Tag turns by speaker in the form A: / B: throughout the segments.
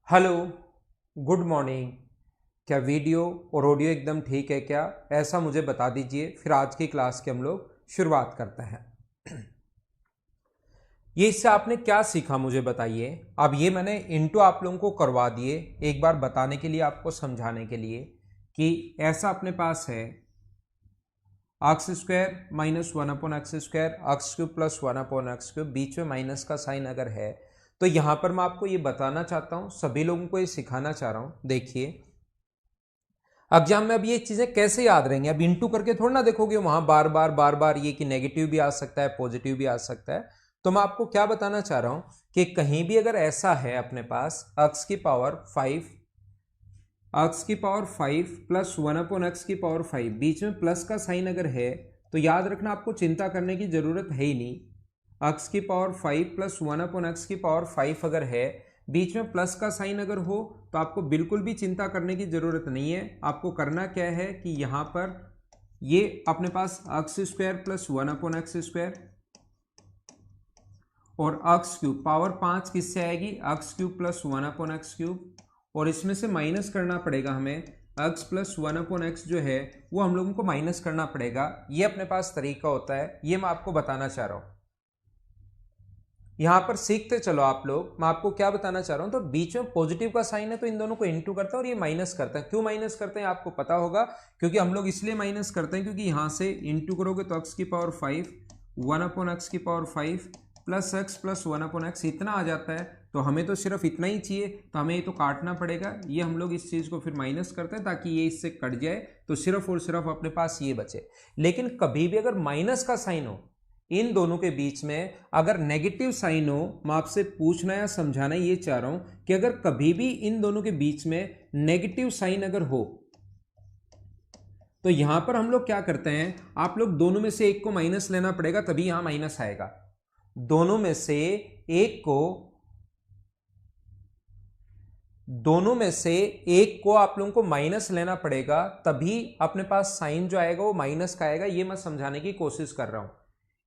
A: Hello, good morning. क्या video और audio एकदम ठीक है क्या? ऐसा मुझे बता दीजिए, फिर आज की क्लास की हम लोग शुरुआत करते हैं। ये इससे आपने क्या सीखा मुझे बताइए। अब ये मैंने इंटू आप लोगों को करवा दिए एक बार बताने के लिए, आपको समझाने के लिए कि ऐसा अपने पास है X square minus one upon X square, X cube plus one upon X cube, बीच में माइनस का साइन अगर है तो यहां पर मैं आपको ये बताना चाहता हूं, सभी लोगों को ये सिखाना चाह रहा हूं। देखिए एग्जाम में अब ये चीजें कैसे याद रहेंगी, अब इंटू करके थोड़ा ना देखोगे वहां बार बार ये कि नेगेटिव भी आ सकता है पॉजिटिव भी आ सकता है। तो मैं आपको क्या बताना चाह रहा हूं कि कहीं भी अगर ऐसा है अपने पास एक्स की पावर 5, एक्स की power 5 plus one upon X की पावर 5, बीच में प्लस का साइन अगर है तो याद रखना आपको चिंता करने की जरूरत है ही नहीं। एक्स की power 5 plus one upon X की पावर 5 अगर है, बीच में प्लस का साइन अगर हो तो आपको बिल्कुल भी चिंता करने की जरूरत नहीं है। आपको करना क्या है कि यहां पर ये अपने पास X square plus one upon X square और एक्स क्यूब पावर 5 किससे आएगी, X cube plus one upon X cube, और इसमें से माइनस करना पड़ेगा हमें X plus one upon X जो है वो हम लोगों को माइनस करना पड़ेगा। ये अपने पास तरीका होता है, ये मैं आपको बताना चाह रहा हूं। यहां पर सीखते चलो आप लोग। मैं आपको क्या बताना चाह रहा हूं, तो बीच में पॉजिटिव का साइन है तो इन दोनों को इनटू करता है और ये माइनस करता है। क्यों माइनस करते हैं आपको पता होगा, क्योंकि हम लोग इसलिए माइनस करते हैं क्योंकि यहां से इनटू करोगे तो एक्स की पावर 5 वन अपॉन एक्स की power 5 plus one upon x इतना आ जाता है। तो हमें तो सिर्फ इतना ही चाहिए, तो हमें ये तो काटना पड़ेगा। ये हम लोग इस चीज को फिर माइनस करते हैं ताकि ये इससे कट जाए, तो सिर्फ और सिर्फ अपने पास ये बचे। लेकिन कभी भी अगर माइनस का साइन हो इन दोनों के बीच में, अगर नेगेटिव साइन हो, मैं आपसे पूछना या समझाना ये चाह रहा हूं कि अगर कभी भी इन दोनों के बीच में नेगेटिव साइन अगर हो तो यहां पर हम लोग क्या करते हैं, आप लोग दोनों में से एक को माइनस लेना पड़ेगा तभी यहां माइनस आएगा। दोनों में से एक को दोनों में से एक को आप लोगों को माइनस लेना पड़ेगा, तभी अपने पास साइन जो आएगा वो माइनस का आएगा। ये मैं समझाने की कोशिश कर रहा हूं।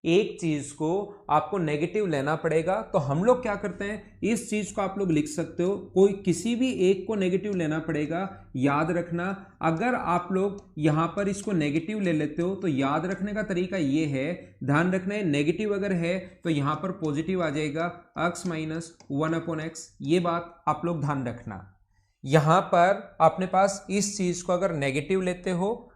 A: एक चीज को आपको नेगेटिव लेना पड़ेगा, तो हम लोग क्या करते हैं, इस चीज को आप लोग लिख सकते हो, कोई किसी भी एक को नेगेटिव लेना पड़ेगा। याद रखना, अगर आप लोग यहां पर इसको नेगेटिव ले लेते हो तो याद रखने का तरीका ये है, ध्यान रखना है नेगेटिव अगर है तो यहां पर पॉजिटिव आ जाएगा x minus one upon x. ये बात आप लोग ध्यान रखना। यहां पर अपने पास इस चीज को अगर नेगेटिव लेते हो,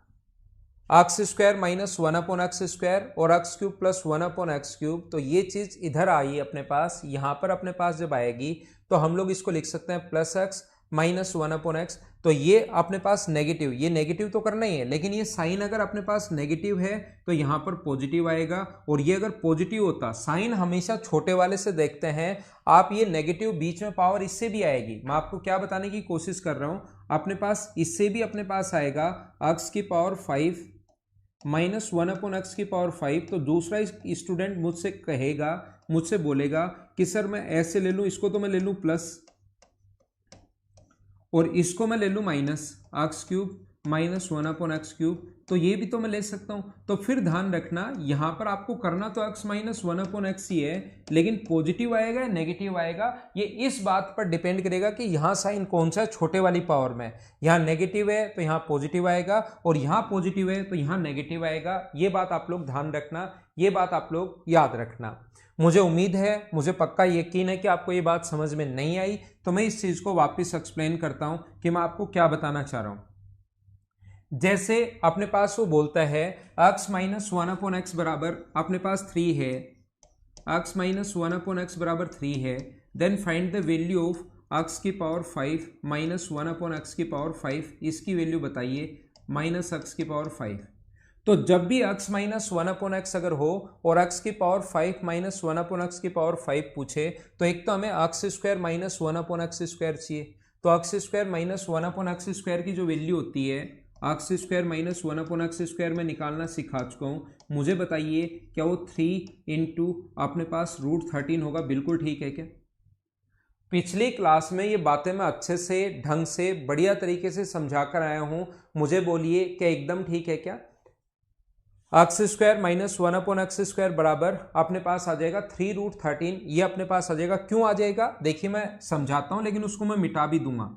A: X square minus one upon X square और X cube plus one upon X cube, तो ये चीज इधर आई अपने पास। यहां पर अपने पास जब आएगी तो हम लोग इसको लिख सकते हैं plus x minus one upon x. तो ये अपने पास नेगेटिव, ये नेगेटिव तो करना ही है, लेकिन ये साइन अगर अपने पास नेगेटिव है तो यहां पर पॉजिटिव आएगा। और ये अगर पॉजिटिव होता, साइन हमेशा छोटे वाले से देखते हैं आप, ये नेगेटिव बीच में पावर इससे भी आएगी। मैं आपको क्या बताने की कोशिश कर रहा हूं, अपने पास इससे भी अपने पास आएगा एक्स की power 5 minus one upon X की पावर 5। तो दूसरा स्टूडेंट मुझसे कहेगा, मुझसे बोलेगा कि सर मैं ऐसे ले लूं, इसको तो मैं ले लूं प्लस और इसको मैं ले लूं minus, x cube minus one upon X cube, तो ये भी तो मैं ले सकता हूं। तो फिर ध्यान रखना, यहां पर आपको करना तो X minus one upon X ही है, लेकिन पॉजिटिव आएगा या नेगेटिव आएगा ये इस बात पर डिपेंड करेगा कि यहां साइन कौन सा है छोटे वाली पावर में। यहां नेगेटिव है तो यहां पॉजिटिव आएगा, और यहां पॉजिटिव है तो यहां नेगेटिव आएगा। ये बात आप लोग ध्यान रखना, ये बात आप लोग याद रखना। मुझे उम्मीद है, मुझे पक्का यकीन है कि आपको ये बात समझ में नहीं आई, तो मैं इस चीज को वापस एक्सप्लेन करता हूं कि मैं आपको क्या बताना चाह रहा हूं। जैसे अपने पास वो बोलता है X minus one upon X बराबर अपने पास 3 है, X minus one upon X बराबर 3 है, then find the value of X की power 5 minus one upon X की पावर 5, इसकी वैल्यू बताइए माइनस एक्स की पावर 5। तो जब भी x minus one upon x अगर हो और x की power 5 minus one upon X की पावर 5 पूछे, तो एक तो हमें x square minus one upon X square चाहिए। तो x square minus one upon X square की जो वैल्यू होती है, X square minus one upon X square में निकालना सिखा चुका हूं। मुझे बताइए क्या वो 3 इंटू अपने पास रूट 13 होगा? बिल्कुल ठीक है क्या? पिछली क्लास में ये बातें मैं अच्छे से ढंग से बढ़िया तरीके से समझा कर आया हूं, मुझे बोलिए क्या एकदम ठीक है क्या? एक्स स्क्वायर माइनस 1/x² बराबर अपने पास आ जाएगा 3√13। ये अपने पास आ जाएगा। क्यों आ जाएगा देखिए मैं समझाता हूं, लेकिन उसको मैं मिटा भी दूंगा।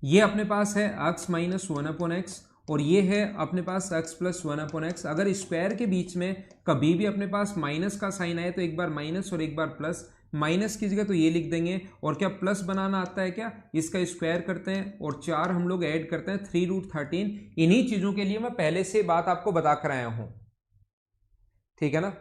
A: ये अपने पास है x माइनस 1/x और ये है अपने पास x प्लस 1/x। अगर स्क्वायर के बीच में कभी भी अपने पास माइनस का साइन आए तो एक बार माइनस और एक बार प्लस। माइनस की जगह तो ये लिख देंगे, और क्या प्लस बनाना आता है क्या, इसका स्क्वायर करते हैं और 4 हम लोग ऐड करते हैं 3√13। इन्हीं चीजों के लिए मैं पहले से बात आपको बता कर आया हूं, ठीक है ना।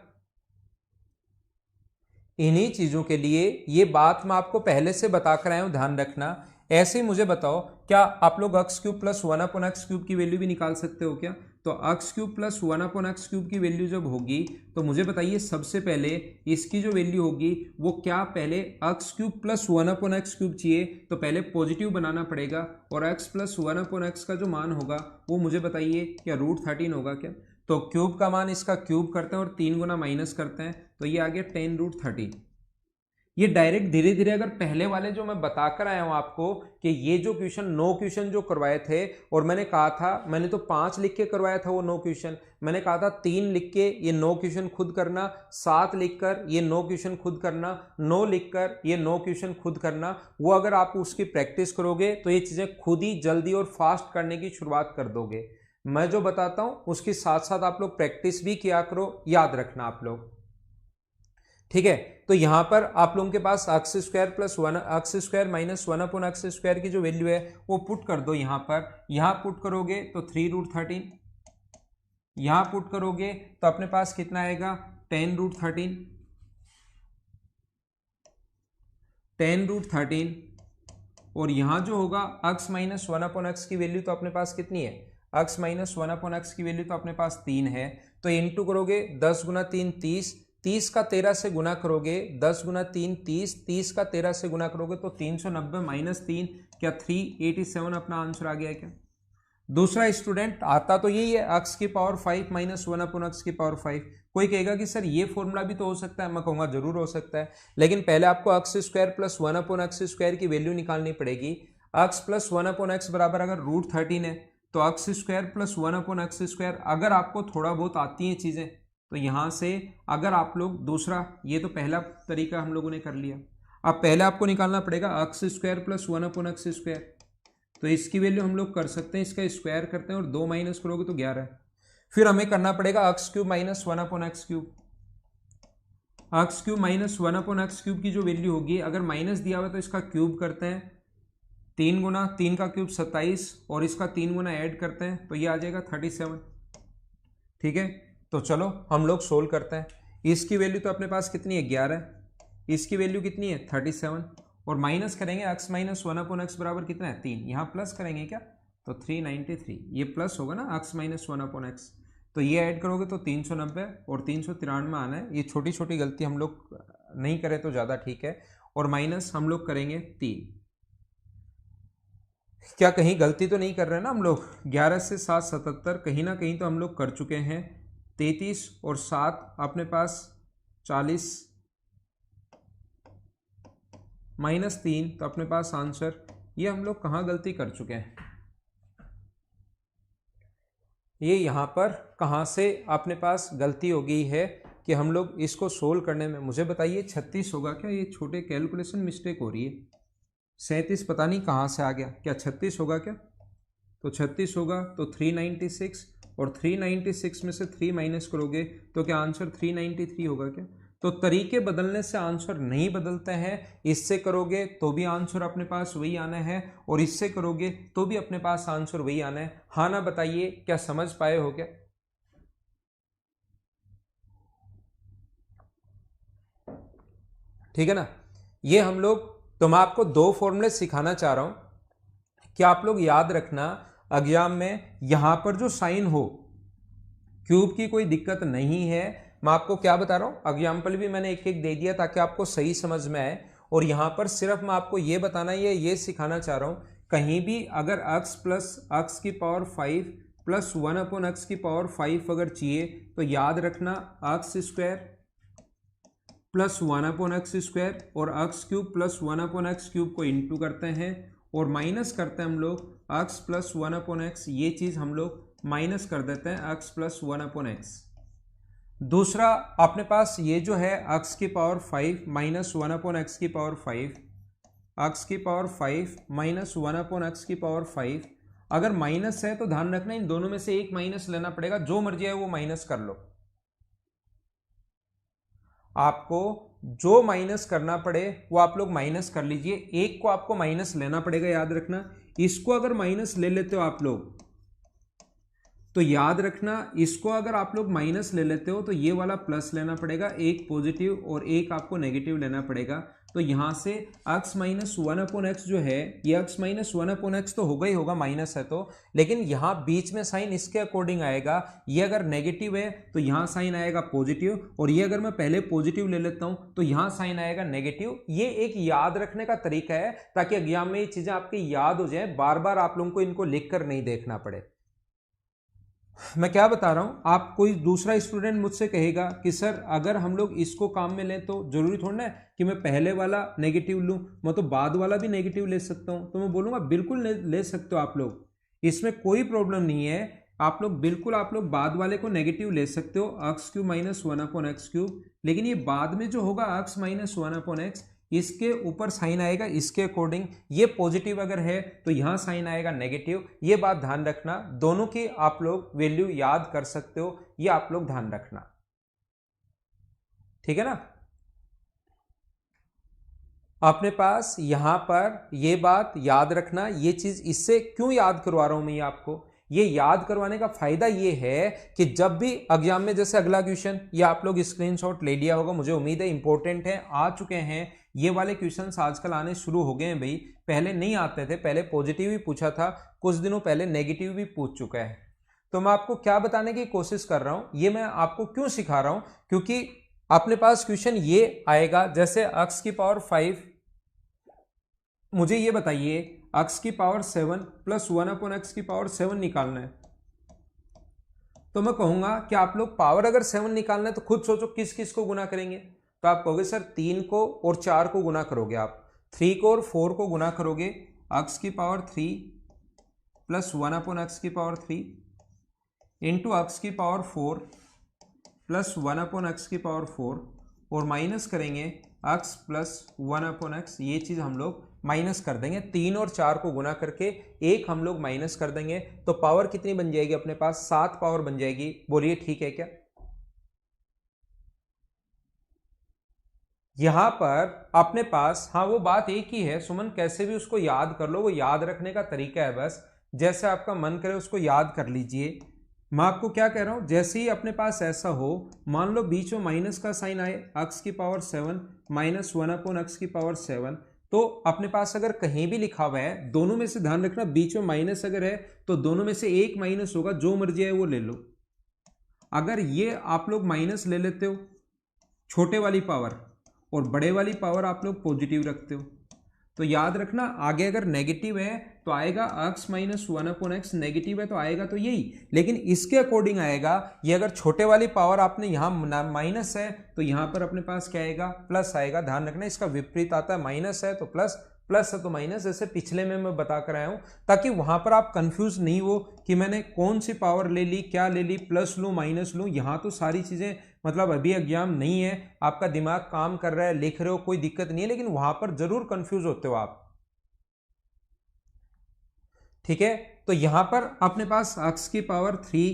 A: इन्हीं चीजों के लिए ये बात मैं आपको पहले से बता कर आया हूं, ध्यान रखना। ऐसे ही मुझे बताओ, क्या आप लोग x³ प्लस 1/x³ की वैल्यू भी निकाल सकते हो क्या? तो x³ प्लस 1/x³ की वैल्यू जब होगी तो मुझे बताइए सबसे पहले इसकी जो वैल्यू होगी वो क्या, पहले x³ प्लस 1/x³ चाहिए तो पहले पॉजिटिव बनाना पड़ेगा, और x प्लस 1/x का जो मान होगा वो मुझे बताइए क्या √13 होगा क्या? तो क्यूब का मान इसका क्यूब करते हैं और 3 गुना माइनस करते हैं, तो ये आ गया 10√13। ये डायरेक्ट धीरे धीरे अगर पहले वाले जो मैं बताकर आया हूं आपको कि ये जो क्वेश्चन 9 क्वेश्चन जो करवाए थे, और मैंने कहा था, मैंने तो 5 लिख के करवाया था वो 9 क्वेश्चन, मैंने कहा था 3 लिख के ये 9 क्वेश्चन खुद करना, 7 लिखकर ये 9 क्वेश्चन खुद करना, 9 लिखकर ये 9 क्वेश्चन खुद करना। वो अगर आप उसकी प्रैक्टिस करोगे तो ये चीजें खुद ही जल्दी और फास्ट करने की शुरुआत कर दोगे। मैं जो बताता हूं उसके साथ साथ आप लोग प्रैक्टिस भी किया करो, याद रखना आप लोग, ठीक है। तो यहां पर आप लोगों के पास x² plus 1/x² minus 1/x² की जो वैल्यू है वो पुट कर दो यहां पर। यहां पुट करोगे तो 3√13, यहां पुट करोगे तो अपने पास कितना आएगा 10√13, 10√13। और यहां जो होगा x माइनस 1/x की वैल्यू तो अपने पास कितनी है, x माइनस 1/x की वैल्यू तो अपने पास 3 है, तो इंटू करोगे 10 गुना 3 30, 30 का 13 से गुना करोगे, 10 गुना 3 30, 30 का 13 से गुना करोगे तो 390 माइनस 3, क्या 387 अपना आंसर आ गया क्या? दूसरा स्टूडेंट आता तो यही है x की पावर 5 माइनस 1/x की पावर 5। कोई कहेगा कि सर ये फॉर्मूला भी तो हो सकता है, मैं कहूंगा जरूर हो सकता है, लेकिन पहले आपको x² प्लस 1/x² की वैल्यू निकालनी पड़ेगी। x प्लस 1/x बराबर अगर √13 है तो x² प्लस 1/x², अगर आपको थोड़ा बहुत आती हैं चीजें तो यहां से अगर आप लोग दूसरा, ये तो पहला तरीका हम लोगों ने कर लिया, अब पहले आपको निकालना पड़ेगा x² प्लस 1/x², तो इसकी वैल्यू हम लोग कर सकते हैं, इसका स्क्वायर करते हैं और 2 माइनस करोगे तो 11। फिर हमें करना पड़ेगा x³ minus 1/x³, x³ minus 1/x³ की जो वैल्यू होगी, अगर माइनस दिया हुआ तो इसका क्यूब करते हैं, 3 गुना 3 का क्यूब 27 और इसका 3 गुना ऐड करते हैं तो ये आ जाएगा 37, ठीक है। तो चलो हम लोग सोल्व करते हैं। इसकी वैल्यू तो अपने पास कितनी है 11, इसकी वैल्यू कितनी है 37, और माइनस करेंगे x माइनस 1/x बराबर कितना है 3, यहाँ प्लस करेंगे क्या तो 393, ये प्लस होगा ना x माइनस 1/x, तो ये ऐड करोगे तो 390 और 393 आना है। ये छोटी छोटी गलती हम लोग नहीं करें तो ज़्यादा ठीक है, और माइनस हम लोग करेंगे 3, क्या कहीं गलती तो नहीं कर रहे हैं ना हम लोग, 11 से 7 77, कहीं ना कहीं तो हम लोग कर चुके हैं। 33 और 7 अपने पास 40, माइनस 3 तो अपने पास आंसर, ये हम लोग कहाँ गलती कर चुके हैं, ये यहाँ पर कहाँ से अपने पास गलती हो गई है कि हम लोग इसको सोल्व करने में, मुझे बताइए 36 होगा क्या, ये छोटे कैलकुलेशन मिस्टेक हो रही है, 37 पता नहीं कहाँ से आ गया, क्या 36 होगा क्या? तो 36 होगा तो 396, और 396 में से 3 माइनस करोगे तो क्या आंसर 393 होगा क्या? तो तरीके बदलने से आंसर नहीं बदलते हैं, इससे करोगे तो भी आंसर अपने पास वही आना है, और इससे करोगे तो भी अपने पास आंसर वही आना है। हाँ ना बताइए, क्या समझ पाए हो क्या? ठीक है ना। ये हम लोग, तो मैं आपको 2 फॉर्मूले सिखाना चाह रहा हूं कि आप लोग याद रखना एग्जाम में, यहां पर जो साइन हो, क्यूब की कोई दिक्कत नहीं है। मैं आपको क्या बता रहा हूं, एग्जाम्पल भी मैंने एक एक दे दिया ताकि आपको सही समझ में आए, और यहां पर सिर्फ मैं आपको ये बताना, ये सिखाना चाह रहा हूं, कहीं भी अगर x प्लस x की पावर 5 प्लस 1/x की पावर 5 अगर चाहिए तो याद रखना x² प्लस 1/x² और x³ प्लस 1/x³ को इंटू करते हैं और माइनस करते हैं हम लोग x प्लस 1/x, ये चीज़ हम लोग माइनस कर देते हैं x प्लस 1/x। दूसरा अपने पास ये जो है x की पावर 5 माइनस 1/x की पावर 5, x की पावर 5 माइनस 1/x की पावर 5। अगर माइनस है तो ध्यान रखना इन दोनों में से एक माइनस लेना पड़ेगा, जो मर्जी है वो माइनस कर लो। आपको जो माइनस करना पड़े वो आप लोग माइनस कर लीजिए, एक को आपको माइनस लेना पड़ेगा, याद रखना। इसको अगर माइनस ले लेते हो आप लोग तो याद रखना, इसको अगर आप लोग माइनस ले लेते हो तो ये वाला प्लस लेना पड़ेगा, एक पॉजिटिव और एक आपको नेगेटिव लेना पड़ेगा। तो यहां से x माइनस 1/x जो है ये x माइनस 1/x तो होगा ही होगा, माइनस है तो, लेकिन यहां बीच में साइन इसके अकॉर्डिंग आएगा। ये अगर नेगेटिव है तो यहां साइन आएगा पॉजिटिव, और ये अगर मैं पहले पॉजिटिव ले लेता हूं तो यहां साइन आएगा नेगेटिव। ये एक याद रखने का तरीका है ताकि एग्जाम में ये चीजें आपकी याद हो जाए, बार बार आप लोगों को इनको लिख कर नहीं देखना पड़े। मैं क्या बता रहा हूं, आप कोई दूसरा स्टूडेंट मुझसे कहेगा कि सर अगर हम लोग इसको काम में लें तो जरूरी थोड़ा ना है कि मैं पहले वाला नेगेटिव लूं, मैं तो बाद वाला भी नेगेटिव ले सकता हूं। तो मैं बोलूंगा बिल्कुल ले सकते हो आप लोग, इसमें कोई प्रॉब्लम नहीं है। आप लोग बिल्कुल आप लोग बाद वाले को नेगेटिव ले सकते हो, x³ माइनस 1/x³, लेकिन ये बाद में जो होगा x माइनस 1/x, इसके ऊपर साइन आएगा इसके अकॉर्डिंग। ये पॉजिटिव अगर है तो यहां साइन आएगा नेगेटिव। ये बात ध्यान रखना, दोनों की आप लोग वैल्यू याद कर सकते हो, ये आप लोग ध्यान रखना, ठीक है ना। अपने पास यहां पर ये बात याद रखना, ये चीज इससे क्यों याद करवा रहा हूं मैं ये आपको, ये याद करवाने का फायदा ये है कि जब भी एग्जाम में, जैसे अगला क्वेश्चन ये आप लोग स्क्रीनशॉट ले लिया होगा, मुझे उम्मीद है इंपॉर्टेंट है, आ चुके हैं ये वाले क्वेश्चंस, आजकल आने शुरू हो गए हैं भाई, पहले नहीं आते थे, पहले पॉजिटिव ही पूछा था, कुछ दिनों पहले नेगेटिव भी पूछ चुका है। तो मैं आपको क्या बताने की कोशिश कर रहा हूं, ये मैं आपको क्यों सिखा रहा हूं, क्योंकि अपने पास क्वेश्चन ये आएगा, जैसे x की पावर 5, मुझे ये बताइए x की पावर 7 प्लस 1/x की पावर 7 निकालना है। तो मैं कहूंगा कि आप लोग पावर अगर 7 निकालना है तो खुद सोचो किस किस को गुना करेंगे। तो आप कहोगे सर 3 को और 4 को गुना करोगे, आप 3 को और 4 को गुना करोगे, x की पावर 3 प्लस 1/x की पावर 3 इंटू x की पावर 4 प्लस 1/x की पावर 4, और माइनस करेंगे x प्लस 1/x। ये चीज हम लोग माइनस कर देंगे, 3 और 4 को गुना करके एक हम लोग माइनस कर देंगे, तो पावर कितनी बन जाएगी अपने पास, 7 पावर बन जाएगी। बोलिए ठीक है क्या। यहां पर अपने पास हाँ वो बात एक ही है सुमन, कैसे भी उसको याद कर लो, वो याद रखने का तरीका है, बस जैसे आपका मन करे उसको याद कर लीजिए। मैं आपको क्या कह रहा हूं, जैसे ही अपने पास ऐसा हो, मान लो बीच में माइनस का साइन आए, x की पावर 7 माइनस 1/x की पावर 7, तो अपने पास अगर कहीं भी लिखा हुआ है, दोनों में से ध्यान रखना, बीच में माइनस अगर है तो दोनों में से एक माइनस होगा, जो मर्जी है वो ले लो। अगर ये आप लोग माइनस ले लेते हो छोटे वाली पावर, और बड़े वाली पावर आप लोग पॉजिटिव रखते हो, तो याद रखना आगे अगर नेगेटिव है तो आएगा x माइनस 1/x, नेगेटिव है तो आएगा तो यही, लेकिन इसके अकॉर्डिंग आएगा। ये अगर छोटे वाली पावर आपने यहाँ माइनस है तो यहाँ पर अपने पास क्या आएगा, प्लस आएगा। ध्यान रखना इसका विपरीत आता है, माइनस है तो प्लस, प्लस है तो माइनस, जैसे पिछले में मैं बता कर आया हूं, ताकि वहां पर आप कंफ्यूज नहीं हो कि मैंने कौन सी पावर ले ली, क्या ले ली, प्लस लूं माइनस लूं। यहां तो सारी चीजें मतलब अभी एग्जाम नहीं है, आपका दिमाग काम कर रहा है, लिख रहे हो, कोई दिक्कत नहीं है, लेकिन वहां पर जरूर कंफ्यूज होते हो आप, ठीक है। तो यहां पर अपने पास x की पावर 3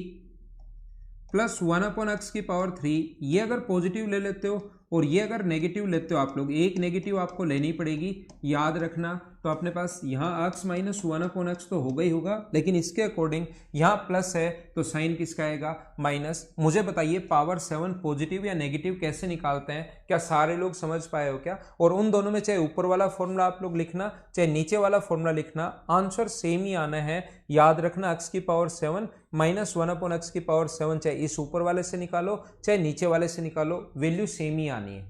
A: प्लस 1/x की पावर 3, ये अगर पॉजिटिव ले लेते हो और ये अगर नेगेटिव लेते हो आप लोग, एक नेगेटिव आपको लेनी पड़ेगी, याद रखना। तो अपने पास यहाँ x माइनस 1/x तो होगा ही होगा, लेकिन इसके अकॉर्डिंग यहाँ प्लस है तो साइन किसका आएगा, माइनस। मुझे बताइए पावर 7 पॉजिटिव या नेगेटिव कैसे निकालते हैं, क्या सारे लोग समझ पाए हो क्या। और उन दोनों में चाहे ऊपर वाला फॉर्मूला आप लोग लिखना चाहे नीचे वाला फॉर्मूला लिखना, आंसर सेम ही आना है। याद रखना x की पावर 7 माइनस 1/x की पावर 7, चाहे इस ऊपर वाले से निकालो चाहे नीचे वाले से निकालो, वैल्यू सेम ही आनी है।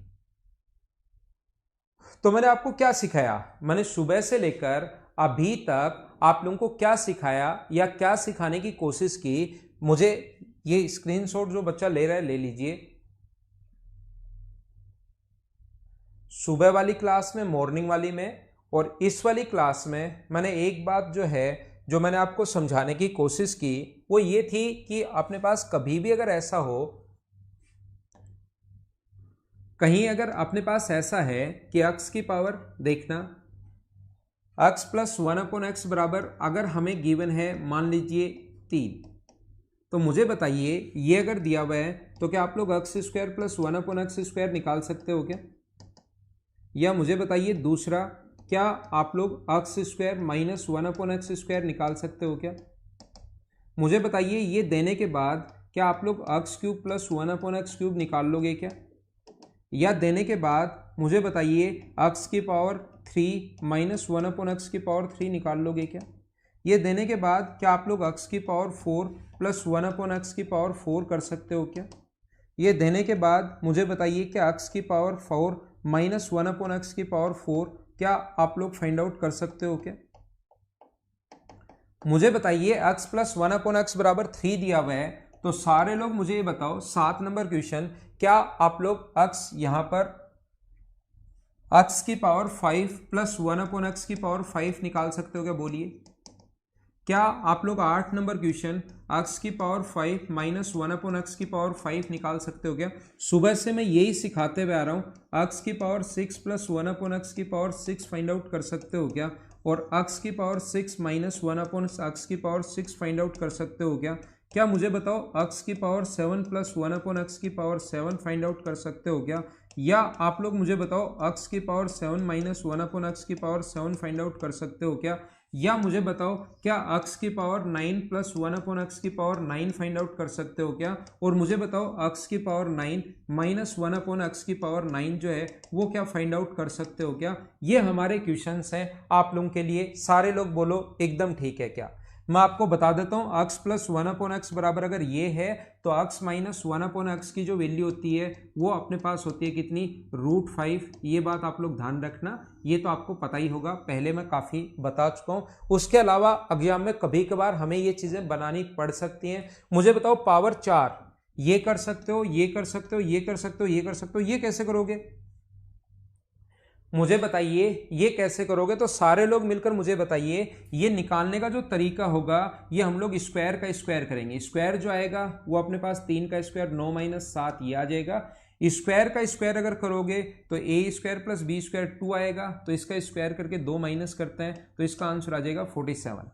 A: तो मैंने आपको क्या सिखाया, मैंने सुबह से लेकर अभी तक आप लोगों को क्या सिखाया या क्या सिखाने की कोशिश की, मुझे ये स्क्रीनशॉट जो बच्चा ले रहा है ले लीजिए। सुबह वाली क्लास में, मॉर्निंग वाली में और इस वाली क्लास में मैंने एक बात जो है जो मैंने आपको समझाने की कोशिश की वो ये थी कि अपने पास कभी भी अगर ऐसा हो, कहीं अगर अपने पास ऐसा है कि x की पावर देखना x प्लस 1/x बराबर अगर हमें गिवन है मान लीजिए 3, तो मुझे बताइए ये अगर दिया हुआ है तो क्या आप लोग x square plus 1/x square निकाल सकते हो क्या? या मुझे बताइए दूसरा, क्या आप लोग x square minus 1/x square निकाल सकते हो क्या? मुझे बताइए ये देने के बाद क्या आप लोग x cube plus 1/x cube निकाल लोगे क्या? या देने के बाद मुझे बताइए x की पावर 3 माइनस 1/x की पावर 3 निकाल लोगे क्या? ये देने के बाद क्या आप लोग x की पावर 4 प्लस 1/x की पावर 4 कर सकते हो क्या? ये देने के बाद मुझे बताइए कि x की पावर 4 माइनस 1/x की पावर 4 क्या आप लोग फाइंड आउट कर सकते हो क्या? मुझे बताइए x प्लस 1/x बराबर 3 दिया हुआ है, तो सारे लोग मुझे ये बताओ 7 नंबर क्वेश्चन, क्या आप लोग x यहां पर x की पावर 5 प्लस 1/x की पावर 5 निकाल सकते हो क्या? बोलिए। क्या आप लोग 8 नंबर क्वेश्चन x की पावर 5 माइनस 1/x की पावर 5 निकाल सकते हो क्या? सुबह से मैं यही सिखाते हुए आ रहा हूं, x की पावर 6 प्लस 1/x की पावर 6 फाइंड आउट कर सकते हो क्या? और x की पावर 6 माइनस 1/x की पावर 6 फाइंड आउट कर सकते हो क्या? क्या मुझे बताओ x की पावर 7 प्लस 1/x की पावर 7 फाइंड आउट कर सकते हो क्या? या आप लोग मुझे बताओ x की पावर 7 माइनस 1/x की पावर 7 फाइंड आउट कर सकते हो क्या? या मुझे बताओ क्या x की पावर 9 प्लस 1/x की पावर 9 फाइंड आउट कर सकते हो क्या? और मुझे बताओ x की पावर 9 माइनस 1/x की पावर 9 जो है वो क्या फाइंड आउट कर सकते हो क्या? ये हमारे क्वेश्चंस हैं आप लोगों के लिए। सारे लोग बोलो एकदम ठीक है क्या? मैं आपको बता देता हूं x प्लस 1/x बराबर अगर ये है तो x माइनस 1/x की जो वैल्यू होती है वो अपने पास होती है कितनी? √5। ये बात आप लोग ध्यान रखना, ये तो आपको पता ही होगा, पहले मैं काफ़ी बता चुका हूँ। उसके अलावा एग्जाम में कभी कभार हमें ये चीज़ें बनानी पड़ सकती हैं। मुझे बताओ पावर 4 ये कर सकते हो, ये कर सकते हो, ये कर सकते हो, ये कर सकते हो, ये कैसे करोगे? मुझे बताइए ये कैसे करोगे? तो सारे लोग मिलकर मुझे बताइए ये निकालने का जो तरीका होगा, ये हम लोग स्क्वायर का स्क्वायर करेंगे। स्क्वायर जो आएगा वो अपने पास 3 का स्क्वायर 9 माइनस 7 ये आ जाएगा। स्क्वायर का स्क्वायर अगर करोगे तो ए स्क्वायर प्लस बी स्क्वायर 2 आएगा, तो इसका स्क्वायर करके 2 माइनस करते हैं तो इसका आंसर आ जाएगा 47।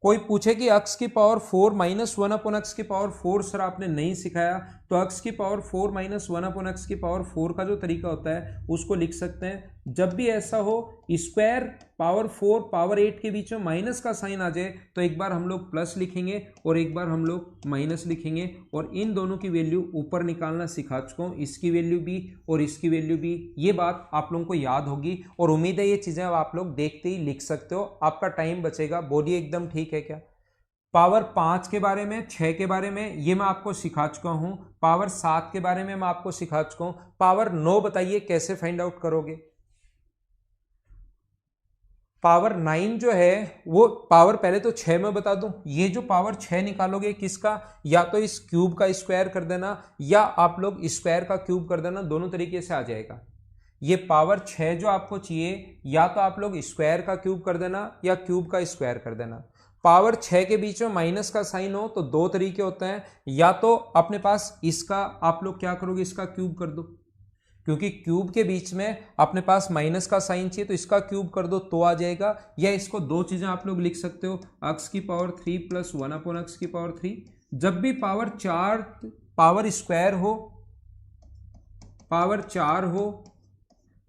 A: कोई पूछे कि x की पावर 4 माइनस 1/x की पावर 4 सर आपने नहीं सिखाया, तो x की पावर 4 माइनस 1/x की पावर 4 का जो तरीका होता है उसको लिख सकते हैं। जब भी ऐसा हो स्क्वायर पावर 4 पावर 8 के बीच में माइनस का साइन आ जाए तो एक बार हम लोग प्लस लिखेंगे और एक बार हम लोग माइनस लिखेंगे, और इन दोनों की वैल्यू ऊपर निकालना सिखा चुका हूँ, इसकी वैल्यू भी और इसकी वैल्यू भी। ये बात आप लोगों को याद होगी और उम्मीद है ये चीज़ें अब आप लोग देखते ही लिख सकते हो, आपका टाइम बचेगा। बोलिए एकदम ठीक है क्या? पावर 5 के बारे में, 6 के बारे में ये मैं आपको सिखा चुका हूं, पावर 7 के बारे में मैं आपको सिखा चुका हूं। पावर 9 बताइए कैसे फाइंड आउट करोगे? पावर 9 जो है वो पावर, पहले तो 6 में बता दूं, ये जो पावर 6 निकालोगे किसका, या तो इस क्यूब का स्क्वायर कर देना या आप लोग स्क्वायर का क्यूब कर देना, दोनों तरीके से आ जाएगा। ये पावर 6 जो आपको चाहिए या तो आप लोग स्क्वायर का क्यूब कर देना या क्यूब का स्क्वायर कर देना। पावर 6 के बीच में माइनस का साइन हो तो दो तरीके होते हैं, या तो अपने पास इसका आप लोग क्या करोगे, इसका क्यूब कर दो, क्योंकि क्यूब के बीच में अपने पास माइनस का साइन चाहिए तो इसका क्यूब कर दो तो आ जाएगा। या इसको दो चीजें आप लोग लिख सकते हो, x की पावर 3 प्लस 1/x की पावर 3। जब भी पावर 4 पावर स्क्वायर हो, पावर 4 हो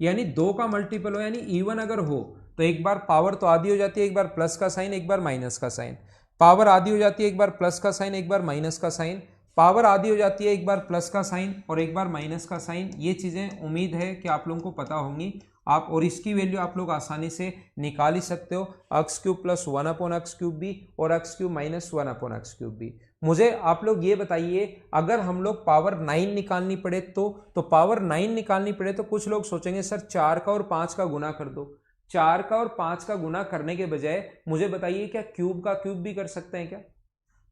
A: यानी 2 का मल्टीपल हो यानी इवन अगर हो, तो एक बार पावर तो आधी हो जाती है, एक बार प्लस का साइन एक बार माइनस का साइन। पावर आधी हो जाती है, एक बार प्लस का साइन एक बार माइनस का साइन। पावर आधी हो जाती है, एक बार प्लस का साइन और एक बार माइनस का साइन। ये चीज़ें उम्मीद है कि आप लोगों को पता होंगी आप, और इसकी वैल्यू आप लोग आसानी से निकाल ही सकते हो, x cube plus 1/x cube भी और x cube minus 1/x cube भी। मुझे आप लोग ये बताइए अगर हम लोग पावर 9 निकालनी पड़े तो पावर 9 निकालनी पड़े तो कुछ लोग सोचेंगे सर 4 का और 5 का गुना कर दो। 4 का और 5 का गुना करने के बजाय मुझे बताइए क्या क्यूब का क्यूब भी कर सकते हैं क्या?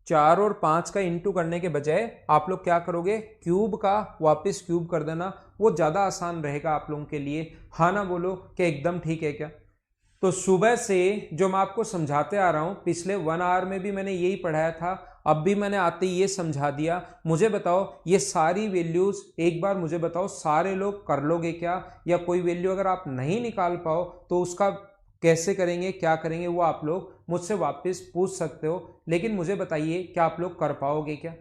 A: 4 और 5 का इंटू करने के बजाय आप लोग क्या करोगे, क्यूब का वापस क्यूब कर देना, वो ज़्यादा आसान रहेगा आप लोगों के लिए। हाँ ना बोलो कि एकदम ठीक है क्या? तो सुबह से जो मैं आपको समझाते आ रहा हूं, पिछले 1 आवर में भी मैंने यही पढ़ाया था, अब भी मैंने आते ही ये समझा दिया। मुझे बताओ ये सारी वैल्यूज एक बार मुझे बताओ, सारे लोग कर लोगे क्या? या कोई वैल्यू अगर आप नहीं निकाल पाओ तो उसका कैसे करेंगे, क्या करेंगे, वो आप लोग मुझसे वापस पूछ सकते हो। लेकिन मुझे बताइए क्या आप लोग कर पाओगे क्या?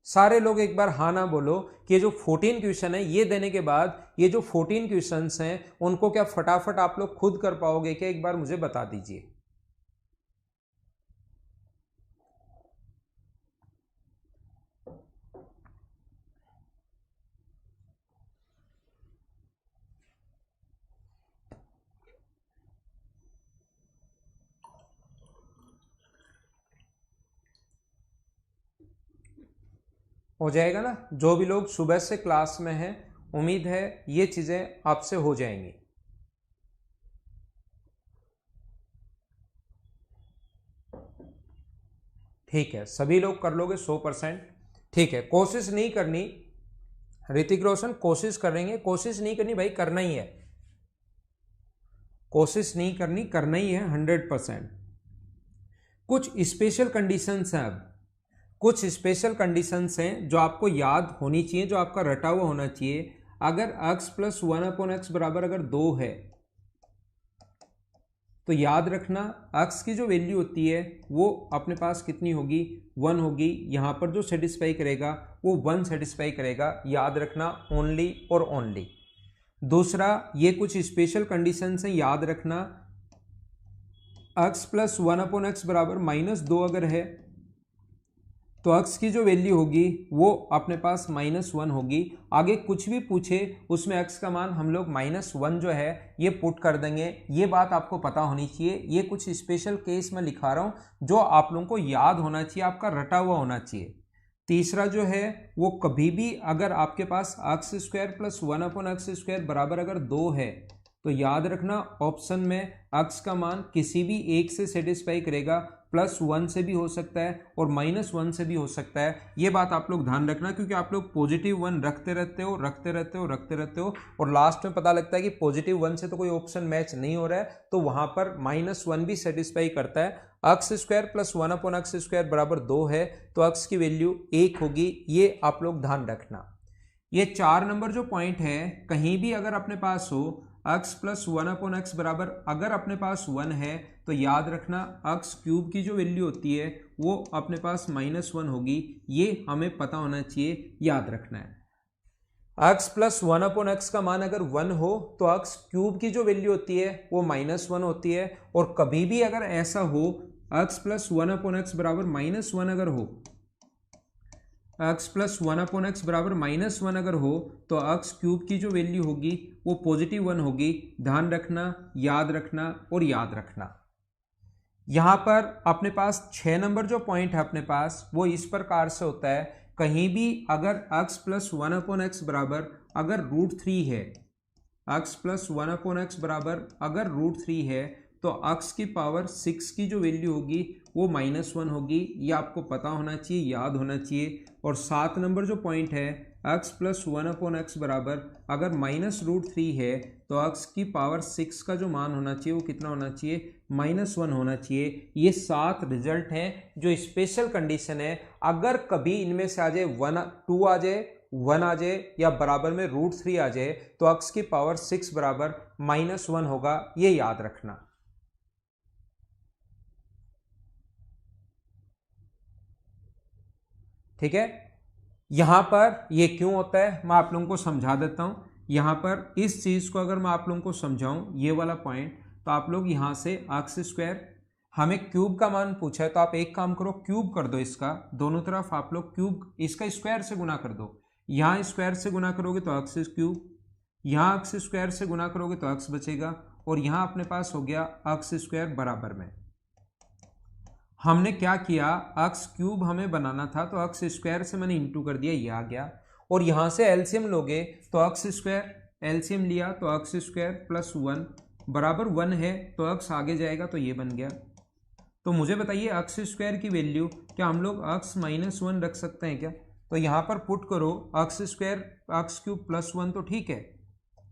A: सारे लोग एक बार हाँ ना बोलो कि ये जो 14 क्वेश्चन है ये देने के बाद ये जो 14 क्वेश्चंस हैं उनको क्या फटाफट आप लोग खुद कर पाओगे क्या? एक बार मुझे बता दीजिए। हो जाएगा ना? जो भी लोग सुबह से क्लास में हैं, उम्मीद है ये चीजें आपसे हो जाएंगी। ठीक है, सभी लोग कर लोगे 100%। ठीक है, कोशिश नहीं करनी ऋतिक रोशन, कोशिश करेंगे, कोशिश नहीं करनी भाई, करना ही है, कोशिश नहीं करनी, करना ही है 100%। कुछ स्पेशल कंडीशंस हैं, अब कुछ स्पेशल कंडीशंस हैं जो आपको याद होनी चाहिए, जो आपका रटा हुआ होना चाहिए। अगर x प्लस 1/x बराबर अगर 2 है तो याद रखना x की जो वैल्यू होती है वो अपने पास कितनी होगी? 1 होगी। यहां पर जो सेटिस्फाई करेगा वो 1 सेटिस्फाई करेगा, याद रखना, ओनली और ओनली। दूसरा, ये कुछ स्पेशल कंडीशंस हैं, याद रखना। x प्लस 1/x बराबर -2 अगर है तो x की जो वैल्यू होगी वो अपने पास -1 होगी। आगे कुछ भी पूछे उसमें x का मान हम लोग -1 जो है ये पुट कर देंगे। ये बात आपको पता होनी चाहिए। ये कुछ स्पेशल केस में लिखा रहा हूं जो आप लोगों को याद होना चाहिए, आपका रटा हुआ होना चाहिए। तीसरा जो है वो कभी भी अगर आपके पास x² प्लस 1/x² बराबर अगर 2 है तो याद रखना ऑप्शन में x का मान किसी भी एक से सेटिस्फाई करेगा, +1 से भी हो सकता है और -1 से भी हो सकता है। ये बात आप लोग ध्यान रखना, क्योंकि आप लोग +1 रखते रहते हो, रखते रहते हो, रखते रहते हो और लास्ट में पता लगता है कि +1 से तो कोई ऑप्शन मैच नहीं हो रहा है, तो वहां पर -1 भी सेटिस्फाई करता है। x² प्लस 1/x² बराबर 2 है तो x की वैल्यू 1 होगी। ये आप लोग ध्यान रखना। ये 4 नंबर जो पॉइंट है, कहीं भी अगर अपने पास हो x प्लस 1/x बराबर अगर अपने पास 1 है तो याद रखना x³ की जो वैल्यू होती है वो अपने पास -1 होगी। ये हमें पता होना चाहिए, याद रखना है। x प्लस 1/x का मान अगर 1 हो तो x³ की जो वैल्यू होती है वो -1 होती है। और कभी भी अगर ऐसा हो x प्लस 1/x बराबर -1 अगर हो, x प्लस 1/x बराबर -1 अगर हो तो x³ की जो वैल्यू होगी वो +1 होगी। ध्यान रखना, याद रखना और याद रखना। यहां पर अपने पास 6 नंबर जो पॉइंट है अपने पास वो इस प्रकार से होता है। कहीं भी अगर x प्लस 1/x बराबर अगर √3 है, x प्लस 1/x बराबर अगर √3 है तो x की पावर 6 की जो वैल्यू होगी वो -1 होगी। ये आपको पता होना चाहिए, याद होना चाहिए। और 7 नंबर जो पॉइंट है x प्लस 1/x बराबर अगर -√3 है तो x की पावर 6 का जो मान होना चाहिए वो कितना होना चाहिए? -1 होना चाहिए। ये 7 रिजल्ट हैं जो स्पेशल कंडीशन है। अगर कभी इनमें से आ जाए 2 आ जाए, 1 आ जाए या बराबर में √3 आ जाए तो x की पावर 6 बराबर -1 होगा। ये याद रखना। ठीक है, यहां पर ये क्यों होता है मैं आप लोगों को समझा देता हूं। यहां पर इस चीज को अगर मैं आप लोगों को समझाऊं, ये वाला पॉइंट, तो आप लोग यहां से x², हमें क्यूब का मान पूछा है तो आप एक काम करो, क्यूब कर दो इसका, दोनों तरफ आप लोग क्यूब, इसका स्क्वायर से गुना कर दो। यहां स्क्वायर से गुना करोगे तो x³, यहां x² से गुना करोगे तो x बचेगा और यहां अपने पास हो गया x² बराबर में। हमने क्या किया, x³ हमें बनाना था तो x² से मैंने इंटू कर दिया, ये आ गया। और यहां से एलसीएम लोगे तो x², एलसीएम लिया तो x² प्लस 1 बराबर 1 है तो x आगे जाएगा तो ये बन गया। तो मुझे बताइए x² की वैल्यू क्या हम लोग x -1 रख सकते हैं क्या? तो यहां पर पुट करो x² x³ प्लस 1 तो ठीक है,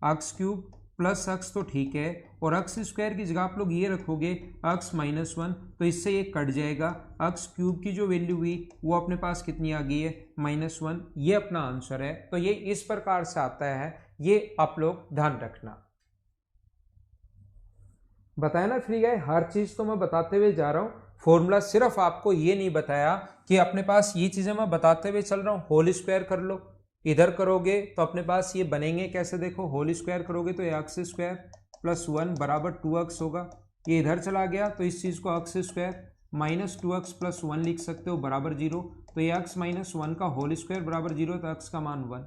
A: x³ प्लस अक्स तो ठीक है, और अक्स स्क्वायर की जगह आप लोग ये रखोगे अक्स माइनस वन, तो इससे ये कट जाएगा। अक्स क्यूब की जो वैल्यू हुई वो अपने पास कितनी आ गई है, माइनस वन। ये अपना आंसर है। तो ये इस प्रकार से आता है, ये आप लोग ध्यान रखना। बताया ना फ्री गाय, हर चीज तो मैं बताते हुए जा रहा हूँ, फॉर्मूला सिर्फ आपको ये नहीं बताया कि अपने पास ये चीजें मैं बताते हुए चल रहा हूँ। होल स्क्वायर कर लो, इधर करोगे तो अपने पास ये बनेंगे कैसे, देखो होल स्क्वायर करोगे तो एक्स स्क्वायर प्लस वन बराबर टू एक्स होगा। ये इधर चला गया तो इस चीज को x square minus two x plus one लिख सकते हो बराबर जीरो। तो ये एक्स माइनस वन का होल स्क्वायर बराबर जीरो, तो एक्स का मान वन।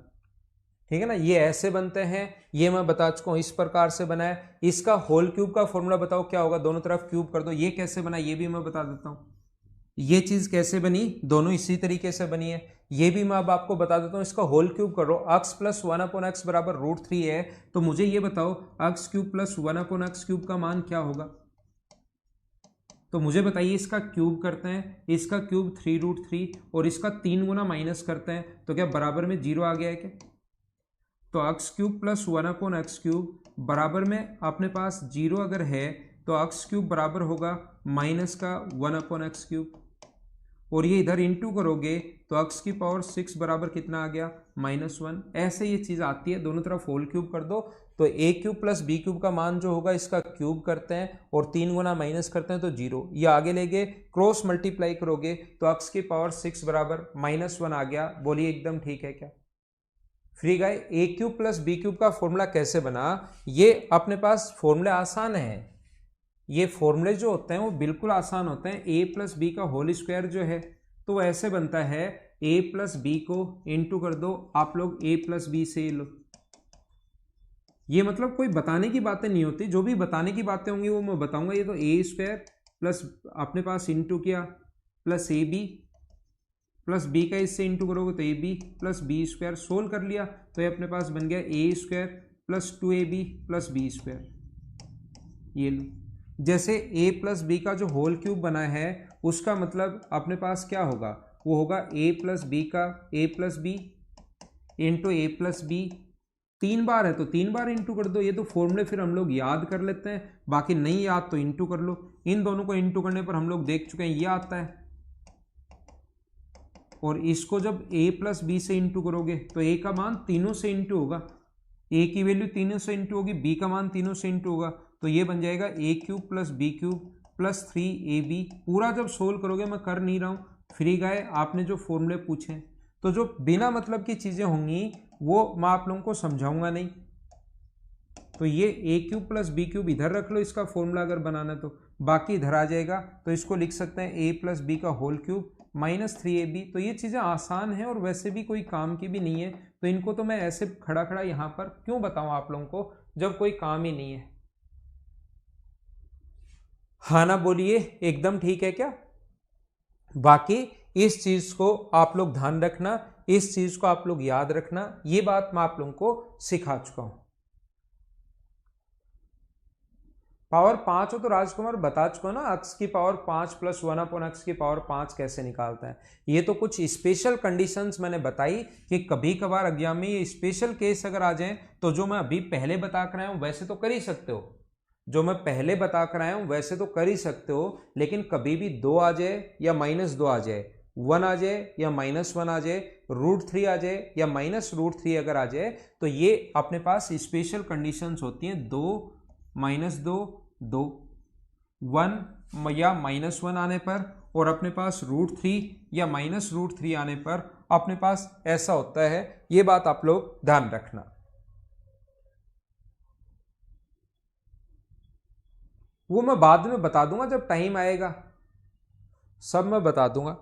A: ठीक है ना, ये ऐसे बनते हैं, ये मैं बता चुका हूं, इस प्रकार से बना है। इसका होल क्यूब का फॉर्मूला बताओ क्या होगा, दोनों तरफ क्यूब कर दो। ये कैसे बना ये भी मैं बता देता हूं, ये चीज कैसे बनी, दोनों इसी तरीके से बनी है। ये भी मैं अब आपको बता देता हूं। इसका होल क्यूब करो, x plus one upon X बराबर रूट थ्री है, तो मुझे ये बताओ x cube plus one upon X cube का मान क्या होगा। तो मुझे बताइए, इसका क्यूब करते हैं, इसका क्यूब थ्री रूट थ्री, और इसका तीन गुना माइनस करते हैं, तो क्या बराबर में जीरो आ गया है क्या। तो x cube plus one upon X cube बराबर में अपने पास जीरो अगर है तो एक्स क्यूब बराबर होगा माइनस का वन अपॉन एक्स क्यूब, और ये इधर इंटू करोगे तो एक्स की पावर सिक्स बराबर कितना आ गया, माइनस वन। ऐसे ये चीज आती है, दोनों तरफ होल क्यूब कर दो, तो ए क्यूब प्लस बी क्यूब का मान जो होगा इसका क्यूब करते हैं और तीन गुना माइनस करते हैं तो जीरो। ये आगे ले गए, क्रॉस मल्टीप्लाई करोगे तो एक्स की पावर सिक्स बराबर माइनस वन आ गया। बोलिए एकदम ठीक है क्या। फ्री गाय, ए क्यूब प्लस बी क्यूब का फॉर्मूला कैसे बना, ये अपने पास फॉर्मूले आसान है। ये फॉर्मूले जो होते हैं वो बिल्कुल आसान होते हैं। ए प्लस बी का होल स्क्वायर जो है तो वो ऐसे बनता है, ए प्लस बी को इंटू कर दो, आप लोग ए प्लस बी से लो। ये मतलब कोई बताने की बातें नहीं होती, जो भी बताने की बातें होंगी वो मैं बताऊंगा। ये तो ए स्क्वायर प्लस अपने पास इंटू किया plus A B plus B का इससे इंटू करोगे तो A B plus B square, solve कर लिया तो ये अपने पास बन गया A square plus two A B plus B square. ये लो, जैसे ए प्लस बी का जो होल क्यूब बना है उसका मतलब अपने पास क्या होगा, वो होगा ए प्लस बी का ए प्लस बी इंटू ए प्लस बी। तीन बार है तो तीन बार इंटू कर दो। ये तो फॉर्मूले फिर हम लोग याद कर लेते हैं, बाकी नहीं याद तो इंटू कर लो। इन दोनों को इंटू करने पर हम लोग देख चुके हैं ये आता है, और इसको जब a प्लस बी से इंटू करोगे तो a का मान तीनों से इंटू होगा, a की वैल्यू तीनों से इंटू होगी, b का मान तीनों से इंटू होगा, तो ये बन जाएगा a cube plus b cube plus three a b. पूरा जब सोल्व करोगे, मैं कर नहीं रहा हूँ, फ्री गाय आपने जो फॉर्मूले पूछे तो जो बिना मतलब की चीजें होंगी वो मैं आप लोगों को समझाऊंगा नहीं। तो ये ए क्यूब प्लस बी क्यूब इधर रख लो, इसका फॉर्मूला अगर बनाना तो बाकी इधर आ जाएगा, तो इसको लिख सकते हैं ए प्लस बी का whole cube minus three a b. तो ये चीज़ें आसान है और वैसे भी कोई काम की भी नहीं है, तो इनको तो मैं ऐसे खड़ा खड़ा यहाँ पर क्यों बताऊँ आप लोगों को जब कोई काम ही नहीं है। हाँ ना बोलिए, एकदम ठीक है क्या। बाकी इस चीज को आप लोग ध्यान रखना, इस चीज को आप लोग याद रखना, ये बात मैं आप लोगों को सिखा चुका हूं। पावर पांच हो तो राजकुमार बता चुका ना, एक्स की पावर पांच प्लस वन अपॉन एक्स की पावर पांच कैसे निकालता है। ये तो कुछ स्पेशल कंडीशंस मैंने बताई कि कभी कभार एग्जाम में ये स्पेशल केस अगर आ जाए तो जो मैं अभी पहले बता कर आया हूं वैसे तो कर ही सकते हो, जो मैं पहले बता कर आया हूं वैसे तो कर ही सकते हो, लेकिन कभी भी दो आ जाए या माइनस दो आ जाए, वन आ जाए या माइनस वन आ जाए, रूट थ्री आ जाए या माइनस रूट थ्री अगर आ जाए, तो ये अपने पास स्पेशल कंडीशंस होती हैं। दो माइनस दो दो, वन या माइनस वन आने पर, और अपने पास रूट थ्री या माइनस रूट थ्री आने पर अपने पास ऐसा होता है। ये बात आप लोग ध्यान रखना। वो मैं बाद में बता दूंगा जब टाइम आएगा, सब मैं बता दूंगा।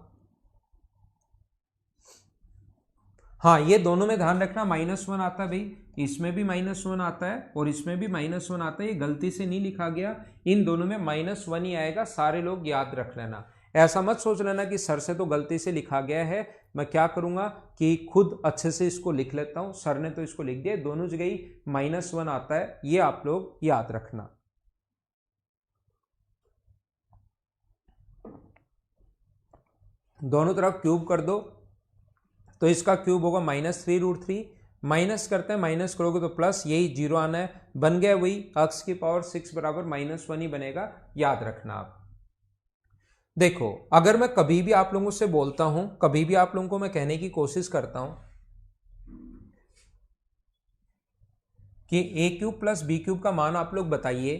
A: हाँ, ये दोनों में ध्यान रखना, माइनस वन आता है भाई, इसमें भी माइनस वन आता है और इसमें भी माइनस वन आता है, ये गलती से नहीं लिखा गया, इन दोनों में माइनस वन ही आएगा, सारे लोग याद रख लेना। ऐसा मत सोच लेना कि सर से तो गलती से लिखा गया है, मैं क्या करूंगा कि खुद अच्छे से इसको लिख लेता हूं, सर ने तो इसको लिख दिया, दोनों जगह ही माइनस वन आता है, ये आप लोग याद रखना। दोनों तरफ क्यूब कर दो, तो इसका क्यूब होगा minus three root three minus करते हैं, माइनस करोगे तो प्लस, यही जीरो आना है, बन गया वही x की पावर 6 बराबर -1 ही बनेगा, याद रखना आप। देखो अगर मैं कभी भी आप लोगों से बोलता हूं, कभी भी आप लोगों को मैं कहने की कोशिश करता हूं कि ए क्यूब प्लस बी क्यूब का मान आप लोग बताइए,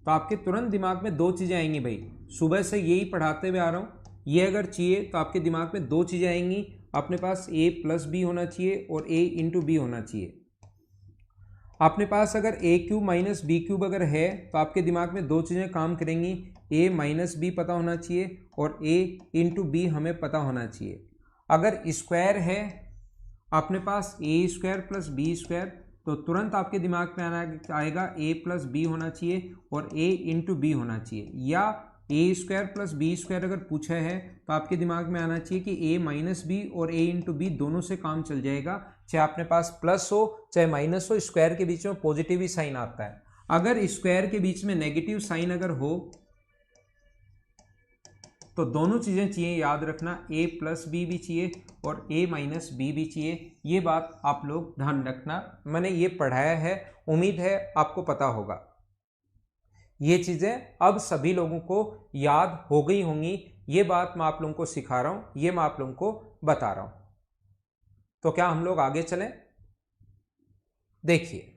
A: तो आपके तुरंत दिमाग में दो चीजें आएंगी भाई। सुबह से यही पढ़ाते हुए आ रहा हूं, ये अगर चाहिए तो आपके दिमाग में दो चीजें आएंगी, अपने पास a प्लस बी होना चाहिए और a इंटू बी होना चाहिए। अपने पास अगर a cube minus b cube अगर है तो आपके दिमाग में दो चीजें काम करेंगी, a माइनस बी पता होना चाहिए और a इंटू बी हमें पता होना चाहिए। अगर स्क्वायर है अपने पास a square plus B square, तो तुरंत आपके दिमाग में आएगा a प्लस बी होना चाहिए और a इंटू बी होना चाहिए। या a square plus B square अगर पूछा है तो आपके दिमाग में आना चाहिए कि a माइनस बी और a इंटू बी दोनों से काम चल जाएगा, चाहे अपने पास प्लस हो चाहे माइनस हो, स्क्वायर के बीच में पॉजिटिव ही साइन आता है। अगर स्क्वायर के बीच में नेगेटिव साइन अगर हो तो दोनों चीजें चाहिए, याद रखना, a प्लस बी भी चाहिए और a माइनस बी भी चाहिए। ये बात आप लोग ध्यान रखना, मैंने ये पढ़ाया है, उम्मीद है आपको पता होगा। ये चीजें अब सभी लोगों को याद हो गई होंगी, ये बात मैं आप लोगों को सिखा रहा हूं, ये मैं आप लोगों को बता रहा हूं। तो क्या हम लोग आगे चलें? देखिए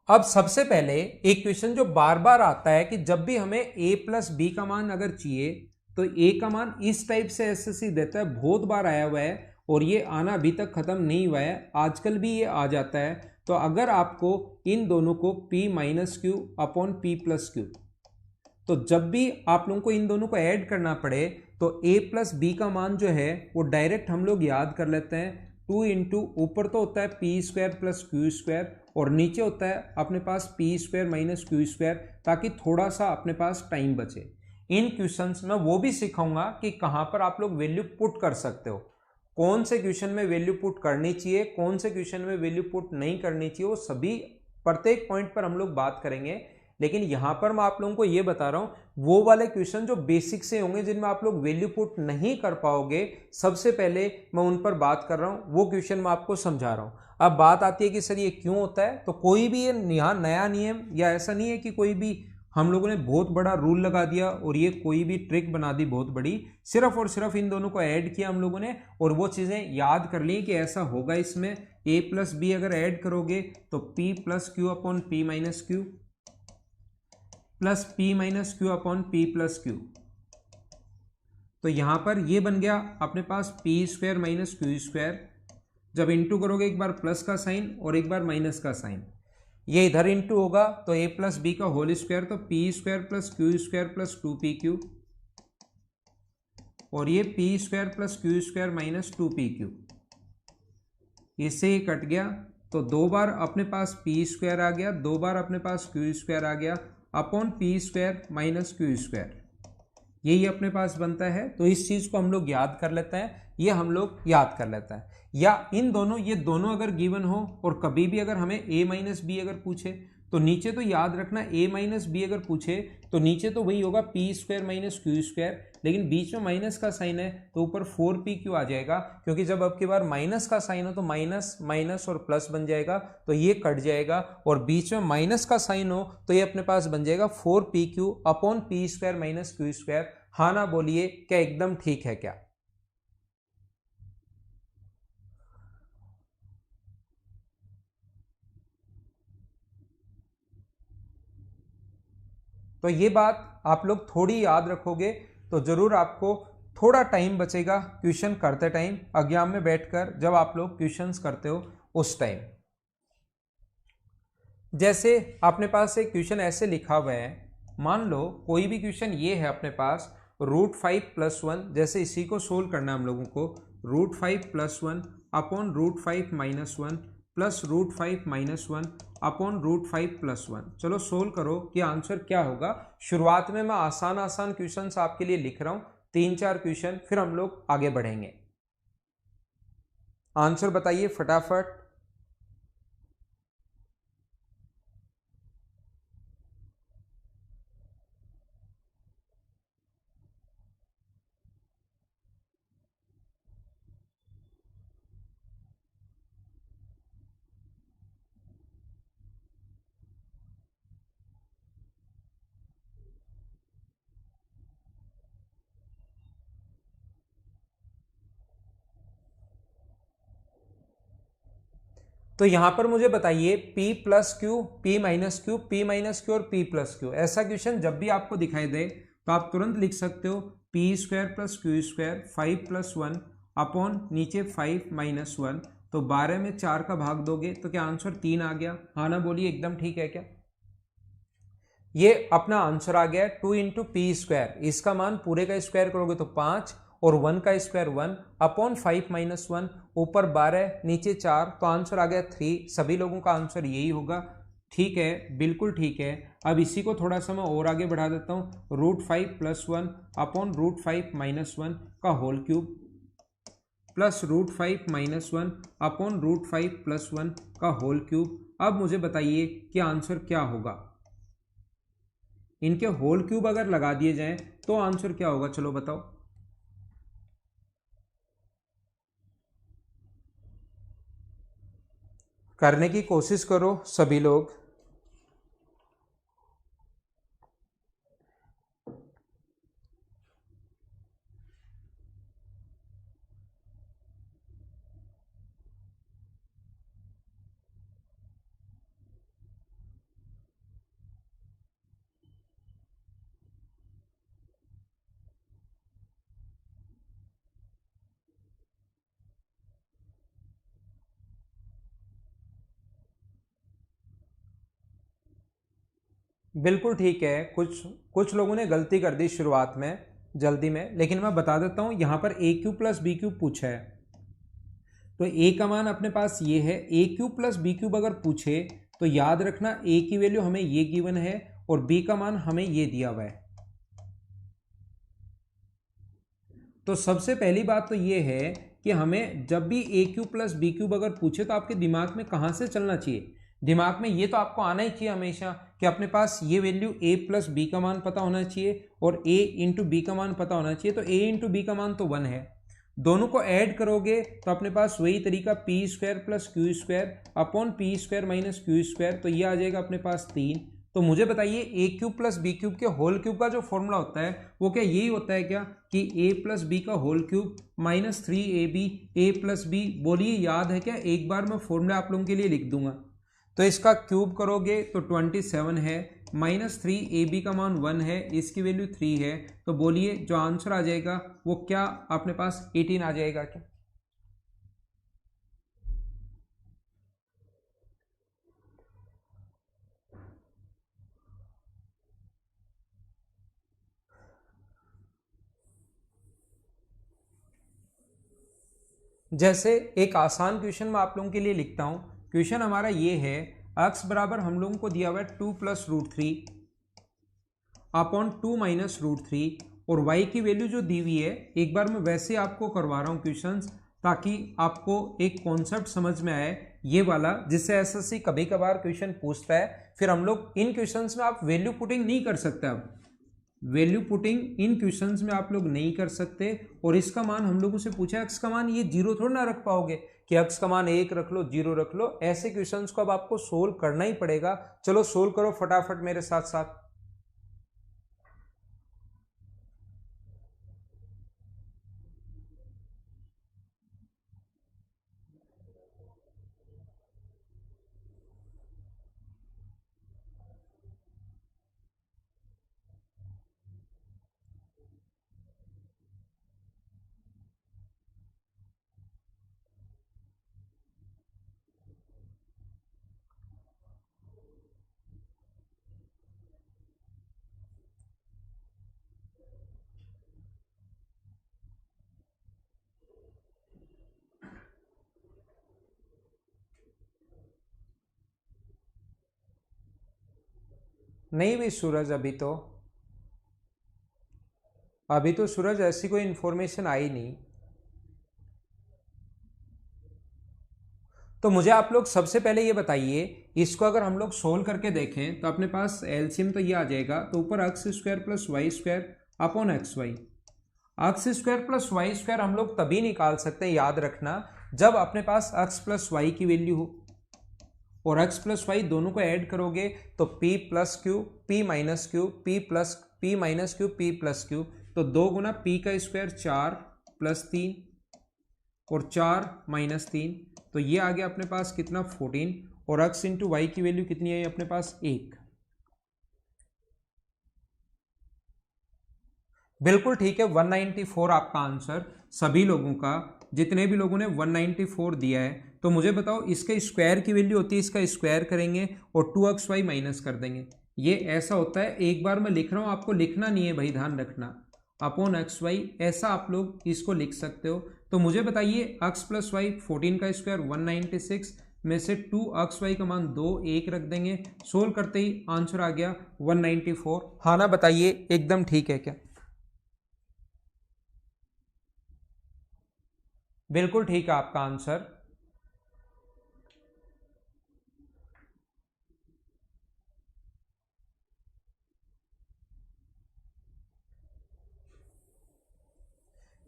A: अब सबसे पहले एक क्वेश्चन जो बार बार आता है कि जब भी हमें a प्लस बी का मान अगर चाहिए तो a का मान इस टाइप से ऐसे देता है, बहुत बार आया हुआ है और ये आना अभी तक खत्म नहीं हुआ है, आजकल भी ये आ जाता है। तो अगर आपको इन दोनों को p minus Q upon P plus Q, तो जब भी आप लोगों को इन दोनों को ऐड करना पड़े तो a प्लस बी का मान जो है वो डायरेक्ट हम लोग याद कर लेते हैं, 2 इंटू ऊपर तो होता है P square plus Q square और नीचे होता है अपने पास P square minus Q square, ताकि थोड़ा सा अपने पास टाइम बचे। इन क्वेश्चंस में वो भी सिखाऊंगा कि कहाँ पर आप लोग वैल्यू पुट कर सकते हो, कौन से क्वेश्चन में वैल्यू पुट करनी चाहिए, कौन से क्वेश्चन में वैल्यू पुट नहीं करनी चाहिए, वो सभी प्रत्येक पॉइंट पर हम लोग बात करेंगे। लेकिन यहां पर मैं आप लोगों को यह बता रहा हूं वो वाले क्वेश्चन जो बेसिक से होंगे, जिनमें आप लोग वैल्यू पुट नहीं कर पाओगे, सबसे पहले मैं उन पर बात कर रहा हूं, वो क्वेश्चन मैं आपको समझा रहा हूं। अब बात आती है कि सर ये क्यों होता है, तो कोई भी ये यहाँ नया नियम या ऐसा नहीं है कि कोई भी हम लोगों ने बहुत बड़ा रूल लगा दिया और ये कोई भी ट्रिक बना दी बहुत बड़ी, सिर्फ और सिर्फ इन दोनों को ऐड किया हम लोगों ने और वो चीजें याद कर ली कि ऐसा होगा। इसमें a प्लस बी अगर ऐड करोगे तो p plus Q upon P minus Q plus p minus Q upon P plus Q, तो यहां पर ये बन गया अपने पास P square minus Q square. जब इंटू करोगे एक बार प्लस का साइन और एक बार माइनस का साइन, ये इधर इंटू होगा तो a प्लस बी का होल स्क्वायर, तो P square plus Q square plus 2pq और ये P square plus Q square minus 2pq, इससे ये कट गया तो दो बार अपने पास पी स्क्वायर आ गया, दो बार अपने पास क्यू स्क्वायर आ गया upon P square minus Q square, यही अपने पास बनता है। तो इस चीज को हम लोग याद कर लेते हैं, ये हम लोग याद कर लेते हैं। या इन दोनों, ये दोनों अगर गिवन हो और कभी भी अगर हमें a माइनस बी अगर पूछे तो नीचे तो याद रखना a माइनस बी अगर पूछे तो नीचे तो वही होगा P square minus Q square, लेकिन बीच में माइनस का साइन है तो ऊपर 4pq आ जाएगा, क्योंकि जब अब की बार माइनस का साइन हो तो माइनस माइनस और प्लस बन जाएगा, तो ये कट जाएगा और बीच में माइनस का साइन हो तो ये अपने पास बन जाएगा 4pq upon P square minus Q square. हाँ ना बोलिए, क्या एकदम ठीक है क्या? तो ये बात आप लोग थोड़ी याद रखोगे तो जरूर आपको थोड़ा टाइम बचेगा क्वेश्चन करते टाइम, एग्जाम में बैठकर जब आप लोग क्वेश्चंस करते हो उस टाइम। जैसे अपने पास एक क्वेश्चन ऐसे लिखा हुआ है, मान लो कोई भी क्वेश्चन ये है अपने पास √5 + 1, जैसे इसी को सोल्व करना है हम लोगों को, √5 + 1 अपॉन √5 - 1 प्लस √5 - 1 अपॉन √5 + 1। चलो सोल्व करो कि आंसर क्या होगा। शुरुआत में मैं आसान आसान क्वेश्चंस आपके लिए लिख रहा हूं, 3-4 क्वेश्चन, फिर हम लोग आगे बढ़ेंगे। आंसर बताइए फटाफट। तो यहां पर मुझे बताइए p plus Q, p minus Q, p minus Q और p प्लस क्यू, ऐसा क्वेश्चन जब भी आपको दिखाई दे तो आप तुरंत लिख सकते हो P square plus Q square 5 plus 1 upon नीचे 5 माइनस 1। तो 12 में 4 का भाग दोगे तो क्या आंसर 3 आ गया? हाँ ना बोलिए, एकदम ठीक है क्या? ये अपना आंसर आ गया 2 इंटू पी स्क्वायर, इसका मान पूरे का स्क्वायर करोगे तो 5 और 1 का स्क्वायर 1 अपॉन 5 माइनस 1, ऊपर 12 नीचे 4, तो आंसर आ गया 3। सभी लोगों का आंसर यही होगा। ठीक है, बिल्कुल ठीक है। अब इसी को थोड़ा सा मैं और आगे बढ़ा देता हूँ, √5 प्लस 1 अपॉन √5 माइनस 1 का whole cube plus √5 minus 1 upon √5 plus 1 का होल क्यूब। अब मुझे बताइए कि आंसर क्या होगा? इनके होल क्यूब अगर लगा दिए जाएं तो आंसर क्या होगा? चलो बताओ। करने की कोशिश करो सभी लोग। बिल्कुल ठीक है। कुछ लोगों ने गलती कर दी शुरुआत में जल्दी में, लेकिन मैं बता देता हूं यहां पर ए क्यूब प्लस बी क्यूब पूछा है, तो ए का मान अपने पास ये है। ए क्यूब प्लस बी क्यूब अगर पूछे तो याद रखना ए की वैल्यू हमें ये गिवन है और बी का मान हमें ये दिया हुआ है। तो सबसे पहली बात तो ये है कि हमें जब भी ए क्यूब प्लस बी क्यूब अगर पूछे तो आपके दिमाग में कहां से चलना चाहिए? दिमाग में ये तो आपको आना ही चाहिए हमेशा कि अपने पास ये वैल्यू a प्लस बी का मान पता होना चाहिए और a इंटू बी का मान पता होना चाहिए। तो a इंटू बी का मान तो 1 है, दोनों को ऐड करोगे तो अपने पास वही तरीका P square plus Q square upon P square minus Q square, तो ये आ जाएगा अपने पास 3। तो मुझे बताइए ए क्यूब प्लस बी क्यूब के होल क्यूब का जो फॉर्मूला होता है वो क्या यही होता है क्या कि ए प्लस बी का होल क्यूब माइनस 3ab ए प्लस बी? बोलिए याद है क्या? एक बार मैं फॉर्मूला आप लोगों के लिए लिख दूंगा। तो इसका क्यूब करोगे तो 27 है, माइनस 3ab का मान 1 है, इसकी वैल्यू 3 है। तो बोलिए जो आंसर आ जाएगा वो क्या अपने पास 18 आ जाएगा क्या? जैसे एक आसान क्वेश्चन मैं आप लोगों के लिए लिखता हूं। क्वेश्चन हमारा ये है, x बराबर हम लोगों को दिया हुआ है 2 प्लस √3 अपॉन 2 माइनस √3 और y की वैल्यू जो दी हुई है, एक बार मैं वैसे आपको करवा रहा हूँ क्वेश्चंस ताकि आपको एक कॉन्सेप्ट समझ में आए ये वाला, जिससे एसएससी कभी कभार क्वेश्चन पूछता है। फिर हम लोग इन क्वेश्चंस में आप वैल्यू पुटिंग नहीं कर सकते, अब वैल्यू पुटिंग इन क्वेश्चंस में आप लोग नहीं कर सकते। और इसका मान हम लोगों से पूछा x का मान, ये 0 थोड़ा ना रख पाओगे कि x का मान 1 रख लो 0 रख लो। ऐसे क्वेश्चंस को अब आपको सोल्व करना ही पड़ेगा। चलो सोल्व करो फटाफट मेरे साथ साथ। नहीं भी सूरज, अभी तो सूरज ऐसी कोई इंफॉर्मेशन आई नहीं। तो मुझे आप लोग सबसे पहले ये बताइए, इसको अगर हम लोग सोल्व करके देखें तो अपने पास एलसीएम तो ये आ जाएगा, तो ऊपर x square plus y square upon x y. X square plus y square हम लोग तभी निकाल सकते हैं, याद रखना, जब अपने पास एक्स प्लस वाई की वैल्यू हो और x प्लस वाई दोनों को ऐड करोगे तो p plus Q p minus Q p minus Q p plus Q. तो 2 गुना p का स्क्वायर 4 प्लस 3 और 4 माइनस 3, तो ये आ गया अपने पास कितना 14 और x इंटू वाई की वैल्यू कितनी आई अपने पास 1। बिल्कुल ठीक है 194 आपका आंसर सभी लोगों का, जितने भी लोगों ने 194 दिया है। तो मुझे बताओ इसके स्क्वायर की वैल्यू होती है, इसका स्क्वायर करेंगे और 2xy माइनस कर देंगे। ये ऐसा होता है, एक बार मैं लिख रहा हूं, आपको लिखना नहीं है भाई, ध्यान रखना, अपॉन एक्स वाई, ऐसा आप लोग इसको लिख सकते हो। तो मुझे बताइए x प्लस वाई 14 का स्क्वायर 196 में से 2xy का मान 2 1 रख देंगे, सोल्व करते ही आंसर आ गया 194। हाँ ना बताइए एकदम ठीक है क्या? बिल्कुल ठीक है आपका आंसर।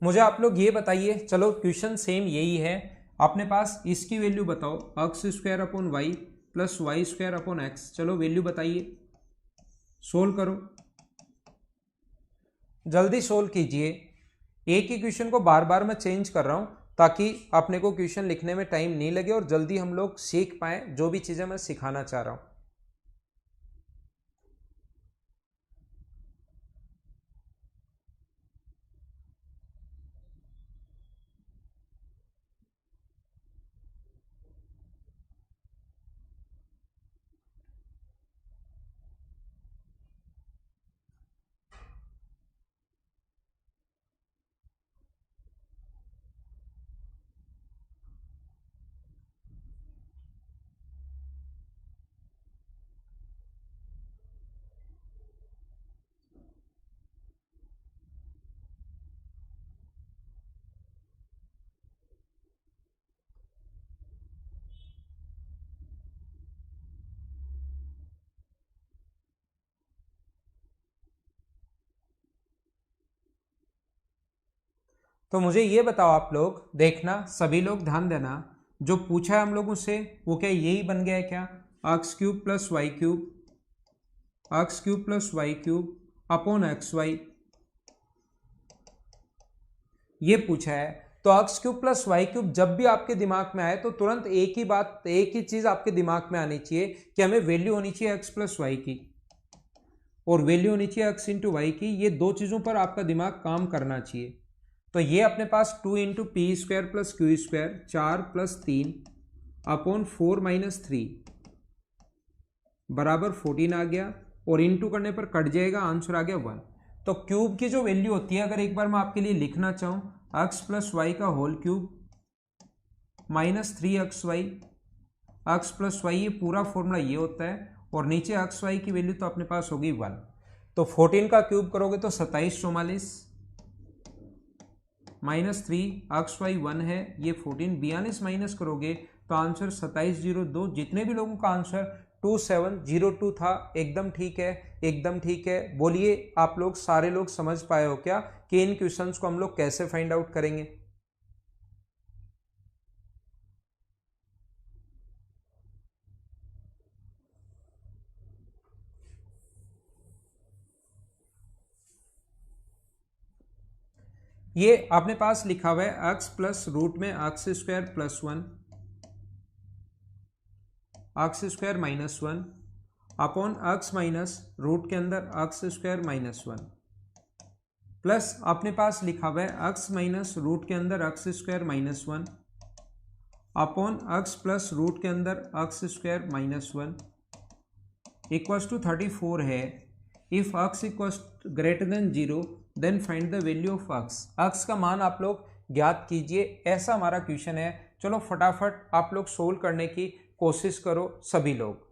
A: मुझे आप लोग ये बताइए, चलो क्वेश्चन सेम यही है, अपने पास इसकी वैल्यू बताओ, x square upon y plus y square upon x. चलो वैल्यू बताइए, सोल्व करो, जल्दी सोल्व कीजिए। एक ही क्वेश्चन को बार बार मैं चेंज कर रहा हूं ताकि अपने को क्वेश्चन लिखने में टाइम नहीं लगे और जल्दी हम लोग सीख पाए जो भी चीजें मैं सिखाना चाह रहा हूं। तो मुझे ये बताओ, आप लोग देखना, सभी लोग ध्यान देना, जो पूछा है हम लोगों से वो क्या यही बन गया है क्या? X cube plus y cube, x cube plus y cube upon x y, ये पूछा है। तो x cube plus y cube जब भी आपके दिमाग में आए तो तुरंत एक ही बात, एक ही चीज आपके दिमाग में आनी चाहिए कि हमें वैल्यू होनी चाहिए एक्स प्लस वाई की और वैल्यू होनी चाहिए एक्स इंटू वाई की। ये दो चीजों पर आपका दिमाग काम करना चाहिए। तो ये अपने पास 2 into P square plus Q square 4 plus 3 upon 4 minus 3 बराबर 14 आ गया और इंटू करने पर कट जाएगा, आंसर आ गया 1। तो क्यूब की जो वैल्यू होती है, अगर एक बार मैं आपके लिए लिखना चाहूँ, एक्स प्लस वाई का whole cube minus 3xy, x plus y, ये पूरा फॉर्मूला ये होता है और नीचे एक्स वाई की वैल्यू तो अपने पास होगी 1। तो 14 का क्यूब करोगे तो 2744 माइनस 3 एक्स वाई 1 है, ये 14 42 माइनस करोगे तो आंसर 2702। जितने भी लोगों का आंसर 2702 था, एकदम ठीक है, एकदम ठीक है। बोलिए आप लोग सारे लोग समझ पाए हो क्या कि इन क्वेश्चंस को हम लोग कैसे फाइंड आउट करेंगे? ये आपने पास लिखा हुआ है एक्स प्लस रूट में x square plus 1, x square minus 1 upon x minus root के अंदर एक्स स्क्वायर माइनस 1 प्लस आपने पास लिखा हुआ है एक्स माइनस रूट के अंदर x square minus 1 upon x plus root के अंदर x square minus 1 equals to 34 है। If x equals greater than 0 then find the value of x. X का मान आप लोग ज्ञात कीजिए, ऐसा हमारा क्वेश्चन है। चलो फटाफट आप लोग सोल्व करने की कोशिश करो सभी लोग।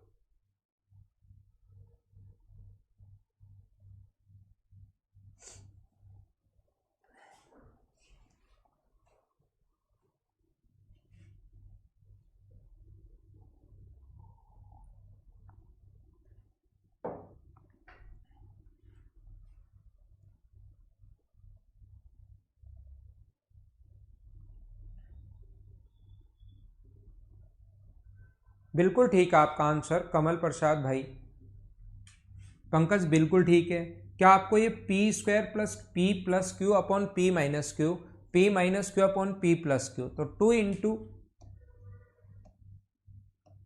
A: बिल्कुल ठीक है आपका आंसर कमल प्रसाद भाई। पंकज बिल्कुल ठीक है। क्या आपको ये P square plus Q upon P minus Q, P minus Q upon P plus Q, तो 2 इंटू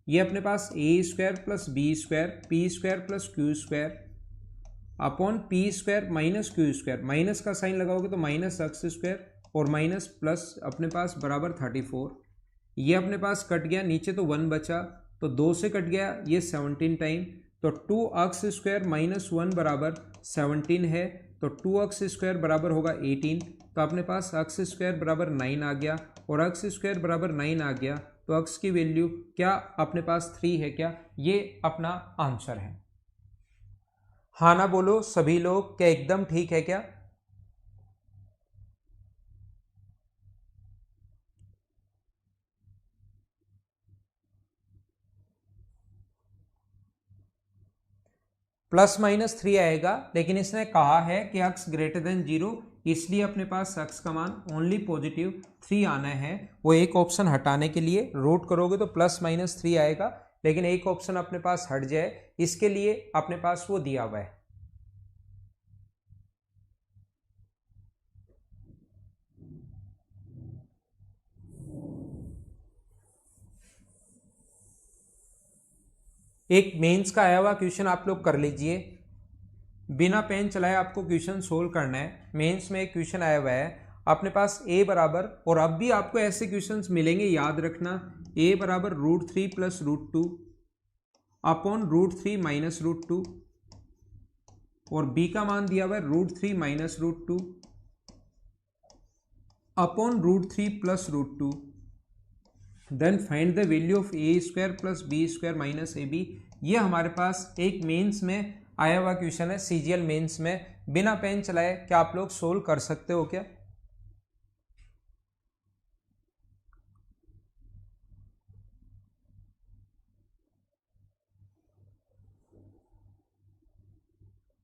A: ये अपने पास A square plus B square P square plus Q square upon P square minus Q square, minus का sign लगाओगे तो minus X square और minus plus अपने पास बराबर 34। ये अपने पास कट गया, नीचे तो 1 बचा तो 2 से कट गया, ये 17 टाइम, तो 2x स्क्वायर माइनस 1 बराबर 17 है, तो 2x स्क्वायर बराबर होगा 18। तो अपने पास x स्क्वायर बराबर 9 आ गया और x स्क्वायर बराबर 9 आ गया, तो x की वैल्यू क्या अपने पास 3 है क्या? ये अपना आंसर है। हाँ ना बोलो सभी लोग, क्या एकदम ठीक है क्या? प्लस माइनस 3 आएगा, लेकिन इसने कहा है कि x ग्रेटर देन 0, इसलिए अपने पास x का मान ओनली पॉजिटिव 3 आना है। वो एक ऑप्शन हटाने के लिए रूट करोगे तो प्लस माइनस 3 आएगा, लेकिन एक ऑप्शन अपने पास हट जाए, इसके लिए अपने पास वो दिया हुआ है। एक मेंस का आया हुआ क्वेश्चन आप लोग कर लीजिए, बिना पेन चलाए आपको क्वेश्चन सोल्व करना है। मेंस में एक क्वेश्चन आया हुआ है अपने पास a बराबर, और अब भी आपको ऐसे क्वेश्चंस मिलेंगे, याद रखना, a बराबर √3 प्लस √2 अपॉन √3 माइनस √2 और b का मान दिया हुआ है √3 minus √2 upon √3 plus √2। Then find the value of a square plus B square minus ab। ये हमारे पास एक मेंस में आया हुआ क्वेश्चन है, सीजीएल मेंस में। बिना पेन चलाए क्या आप लोग सोल्व कर सकते हो क्या?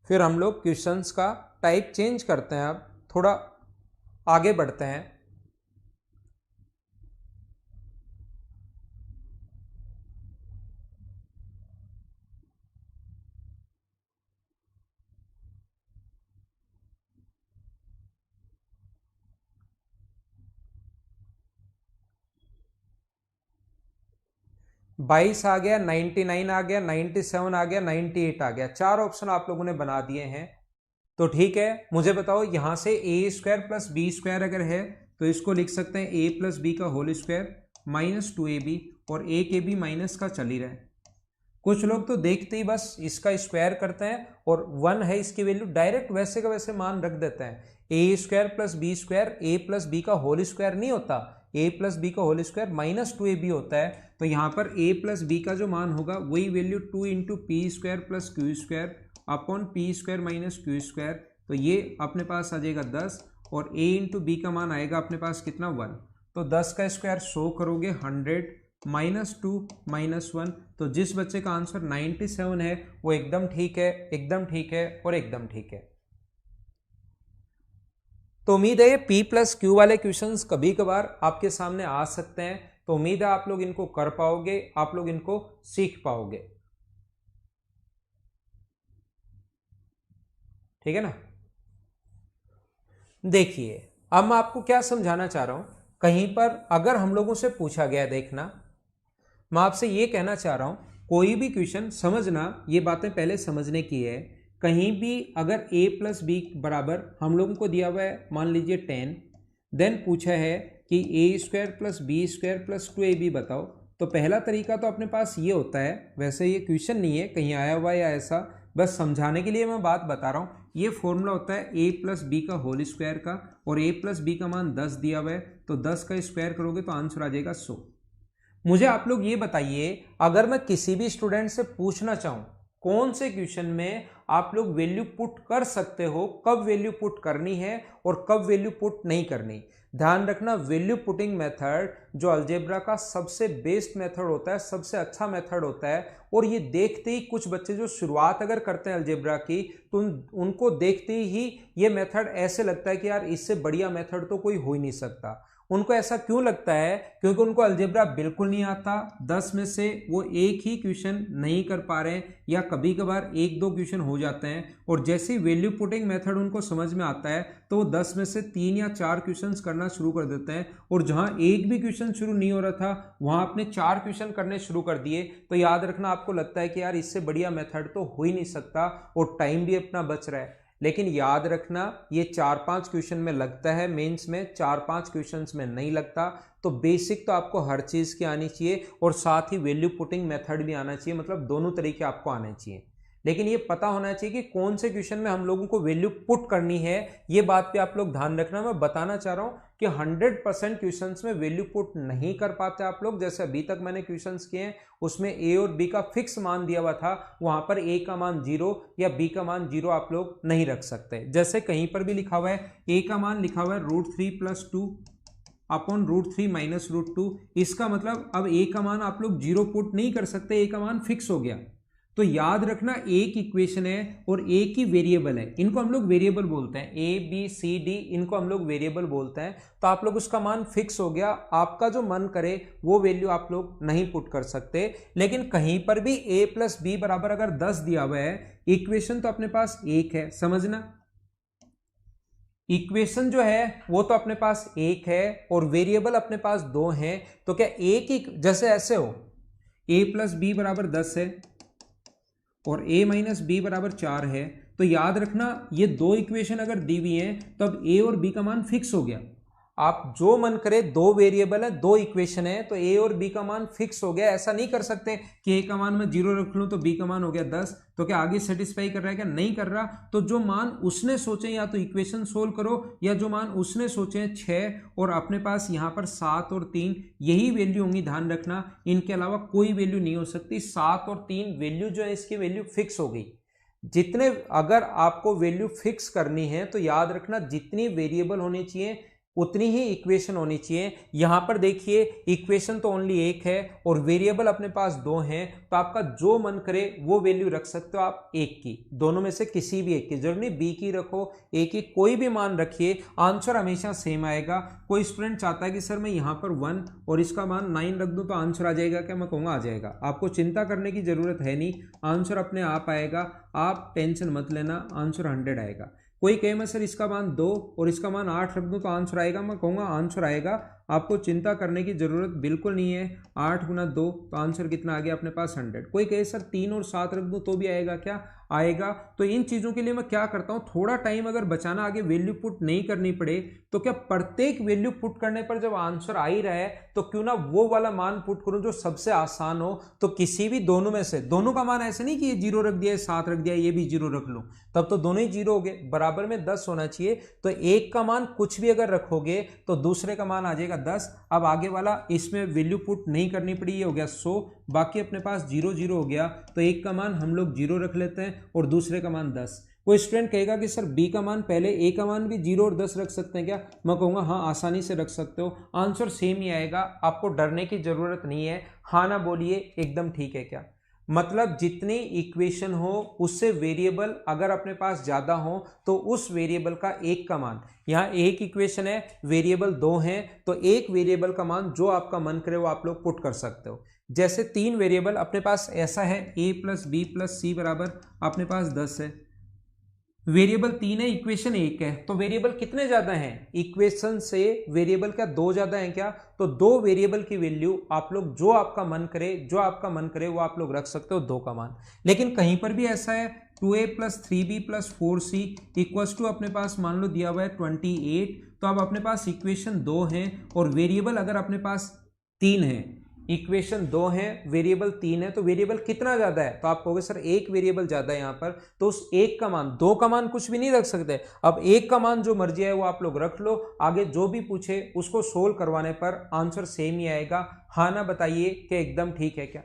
A: फिर हम लोग क्वेश्चंस का टाइप चेंज करते हैं, अब थोड़ा आगे बढ़ते हैं। बाईस आ गया, 99 आ गया, 97 आ गया, 98 आ गया, 4 ऑप्शन आप लोगों ने बना दिए हैं। तो ठीक है, मुझे बताओ यहां से ए स्क्वायर प्लस बी स्क्वायर अगर है तो इसको लिख सकते हैं a प्लस बी का होल स्क्वायर माइनस 2ab, और एक ए बी माइनस का चल ही रहा है। कुछ लोग तो देखते ही बस इसका स्क्वायर करते हैं और 1 है इसकी वैल्यू, डायरेक्ट वैसे का वैसे मान रख देते हैं। ए स्क्वायर प्लस बी स्क्वायर ए प्लस बी का होल स्क्वायर नहीं होता, ए प्लस बी का होल स्क्वायर माइनस 2ab होता है। तो यहाँ पर a प्लस बी का जो मान होगा वही value 2 into P square plus Q square upon P square minus Q square, तो ये अपने पास आ जाएगा 10, और a इंटू बी का मान आएगा अपने पास कितना 1। तो 10 का स्क्वायर 100 करोगे 100 माइनस 2 माइनस 1, तो जिस बच्चे का आंसर 97 है वो एकदम ठीक है, एकदम ठीक है और एकदम ठीक है। तो उम्मीद है P प्लस क्यू वाले क्वेश्चंस कभी कभार आपके सामने आ सकते हैं, तो उम्मीद है आप लोग इनको कर पाओगे, आप लोग इनको सीख पाओगे। ठीक है ना? देखिए अब मैं आपको क्या समझाना चाह रहा हूं, कहीं पर अगर हम लोगों से पूछा गया, देखना मैं आपसे ये कहना चाह रहा हूं, कोई भी क्वेश्चन समझना, ये बातें पहले समझने की है। कहीं भी अगर a प्लस बी बराबर हम लोगों को दिया हुआ है मान लीजिए 10, देन पूछा है कि a square plus B square plus 2ab बताओ, तो पहला तरीका तो अपने पास ये होता है, वैसे ये क्वेश्चन नहीं है कहीं आया हुआ या ऐसा, बस समझाने के लिए मैं बात बता रहा हूँ। ये फॉर्मूला होता है a प्लस बी का होल स्क्वायर का, और a प्लस बी का मान 10 दिया हुआ है, तो 10 का स्क्वायर करोगे तो आंसर आ जाएगा 100। मुझे आप लोग ये बताइए, अगर मैं किसी भी स्टूडेंट से पूछना चाहूं कौन से क्वेश्चन में आप लोग वैल्यू पुट कर सकते हो, कब वैल्यू पुट करनी है और कब वैल्यू पुट नहीं करनी, ध्यान रखना वैल्यू पुटिंग मेथड जो अलजेब्रा का सबसे बेस्ट मेथड होता है, सबसे अच्छा मेथड होता है। और ये देखते ही कुछ बच्चे जो शुरुआत अगर करते हैं अलजेब्रा की, तो उनको देखते ही ये मेथड ऐसे लगता है कि यार इससे बढ़िया मेथड तो कोई हो ही नहीं सकता। उनको ऐसा क्यों लगता है? क्योंकि उनको अलजेब्रा बिल्कुल नहीं आता, 10 में से वो एक ही क्वेश्चन नहीं कर पा रहे हैं या कभी कभार 1-2 क्वेश्चन हो जाते हैं, और जैसे ही वैल्यू पुटिंग मेथड उनको समझ में आता है तो वो 10 में से 3 या 4 क्वेश्चन करना शुरू कर देते हैं, और जहां एक भी क्वेश्चन शुरू नहीं हो रहा था वहां आपने 4 क्वेश्चन करने शुरू कर दिए। तो याद रखना, आपको लगता है कि यार इससे बढ़िया मेथड तो हो ही नहीं सकता और टाइम भी अपना बच रहा है, लेकिन याद रखना ये 4-5 क्वेश्चन में लगता है मेंस में, 4-5 क्वेश्चंस में नहीं लगता। तो बेसिक तो आपको हर चीज की आनी चाहिए और साथ ही वैल्यू पुटिंग मेथड भी आना चाहिए, मतलब दोनों तरीके आपको आने चाहिए। लेकिन ये पता होना चाहिए कि कौन से क्वेश्चन में हम लोगों को वैल्यू पुट करनी है, ये बात पे आप लोग ध्यान रखना। मैं बताना चाह रहा हूं कि 100% क्वेश्चंस में वैल्यू पुट नहीं कर पाते आप लोग। जैसे अभी तक मैंने क्वेश्चंस किए हैं उसमें ए और बी का फिक्स मान दिया हुआ था, वहां पर ए का मान 0 या बी का मान 0 आप लोग नहीं रख सकते। जैसे कहीं पर भी लिखा हुआ है ए का मान लिखा हुआ है √3+2 अपॉन √3 माइनस √2, इसका मतलब अब ए का मान आप लोग 0 पुट नहीं कर सकते, ए का मान फिक्स हो गया। तो याद रखना एक इक्वेशन है और एक ही वेरिएबल है, इनको हम लोग वेरिएबल बोलते हैं, ए बी सी डी इनको हम लोग वेरिएबल बोलते हैं। तो आप लोग उसका मान फिक्स हो गया, आपका जो मन करे वो वैल्यू आप लोग नहीं पुट कर सकते। लेकिन कहीं पर भी a + b बराबर अगर 10 दिया हुआ है, इक्वेशन तो अपने पास एक है, समझना, इक्वेशन जो है वो तो अपने पास एक है और वेरिएबल अपने पास 2 हैं। तो क्या एक ही, जैसे ऐसे हो a + b बराबर 10 है और a - b बराबर 4 है, तो याद रखना ये दो इक्वेशन अगर दी हुई हैं तो अब a और b का मान फिक्स हो गया। आप जो मन करे, दो वेरिएबल है, दो इक्वेशन है, तो a और b का मान फिक्स हो गया। ऐसा नहीं कर सकते कि a का मान मैं 0 रख लूं तो b का मान हो गया 10, तो क्या आगे सेटिस्फाई कर रहा है? क्या नहीं कर रहा। तो जो मान उसने सोचे या तो इक्वेशन सोल्व करो, या जो मान उसने सोचे 6 और अपने पास यहाँ पर 7 और 3 यही वैल्यू होंगी, ध्यान रखना, इनके अलावा कोई वैल्यू नहीं हो सकती। 7 और 3 वैल्यू जो है इसकी वैल्यू फिक्स हो गई। जितने, अगर आपको वैल्यू फिक्स करनी है तो याद रखना जितनी वेरिएबल होनी चाहिए उतनी ही इक्वेशन होनी चाहिए। यहां पर देखिए इक्वेशन तो ओनली एक है और वेरिएबल अपने पास 2 हैं, तो आपका जो मन करे वो वैल्यू रख सकते हो आप एक की, दोनों में से किसी भी एक की, जरूरी नहीं बी की रखो, ए की, कोई भी मान रखिए, आंसर हमेशा सेम आएगा। कोई स्टूडेंट चाहता है कि सर मैं यहाँ पर 1 और इसका मान 9 रख दूं तो आंसर आ जाएगा क्या? मैं कहूँगा आ जाएगा, आपको चिंता करने की जरूरत है नहीं, आंसर अपने आप आएगा, आप टेंशन मत लेना, आंसर 100 आएगा। कोई कहे मैं सर इसका मान 2 और इसका मान 8 रख दूं तो आंसर आएगा, मैं कहूँगा आंसर आएगा, आपको चिंता करने की जरूरत बिल्कुल नहीं है। 8 × 2 तो आंसर कितना आ गया अपने पास 100। कोई कहे सर 3 और 7 रख दूं तो भी आएगा क्या? आएगा। तो इन चीज़ों के लिए मैं क्या करता हूँ, थोड़ा टाइम अगर बचाना, आगे वैल्यू पुट नहीं करनी पड़े, तो क्या प्रत्येक वैल्यू पुट करने पर जब आंसर आ ही रहा है तो क्यों ना वो वाला मान पुट करूं जो सबसे आसान हो। तो किसी भी दोनों में से, दोनों का मान ऐसे नहीं कि ये 0 रख दिया, 7 रख दिया, ये भी 0 रख लूं, तब तो दोनों ही 0 हो गए, बराबर में 10 होना चाहिए। तो एक का मान कुछ भी अगर रखोगे तो दूसरे का मान आ जाएगा 10। अब आगे वाला इसमें वैल्यू पुट नहीं करनी पड़ी, ये हो गया 100, बाकी अपने पास 0 0 हो गया, तो एक का मान हम लोग 0 रख लेते हैं और दूसरे का मान 10। कोई स्टूडेंट कहेगा कि सर बी का मान पहले, ए का मान भी 0 और 10 रख सकते हैं क्या? मैं कहूँगा हाँ आसानी से रख सकते हो, आंसर सेम ही आएगा, आपको डरने की जरूरत नहीं है। हाँ ना बोलिए, एकदम ठीक है क्या? मतलब जितनी इक्वेशन हो उससे वेरिएबल अगर अपने पास ज्यादा हो तो उस वेरिएबल का एक का मान, यहाँ एक इक्वेशन है, वेरिएबल 2 हैं, तो एक वेरिएबल का मान जो आपका मन करे वो आप लोग पुट कर सकते हो। जैसे 3 वेरिएबल अपने पास ऐसा है, a + b + c बराबर अपने पास 10 है, वेरिएबल 3 है, इक्वेशन 1 है, तो वेरिएबल कितने ज्यादा हैं? इक्वेशन से वेरिएबल क्या 2 ज्यादा हैं क्या? तो 2 वेरिएबल की वैल्यू आप लोग जो आपका मन करे, जो आपका मन करे वो आप लोग रख सकते हो 2 का मान। लेकिन कहीं पर भी ऐसा है 2a + 3b + 4c = अपने पास मान लो दिया हुआ है 28, तो अब अपने पास इक्वेशन 2 है और वेरिएबल अगर अपने पास 3 है, इक्वेशन 2 है, वेरिएबल 3 है, तो वेरिएबल कितना ज्यादा है? तो आप कहोगे सर एक वेरिएबल ज्यादा है यहाँ पर, तो उस एक का मान, 2 का मान कुछ भी नहीं रख सकते, अब एक का मान जो मर्जी है वो आप लोग रख लो, आगे जो भी पूछे उसको सोल्व करवाने पर आंसर सेम ही आएगा। हाँ ना बताइए कि एकदम ठीक है क्या?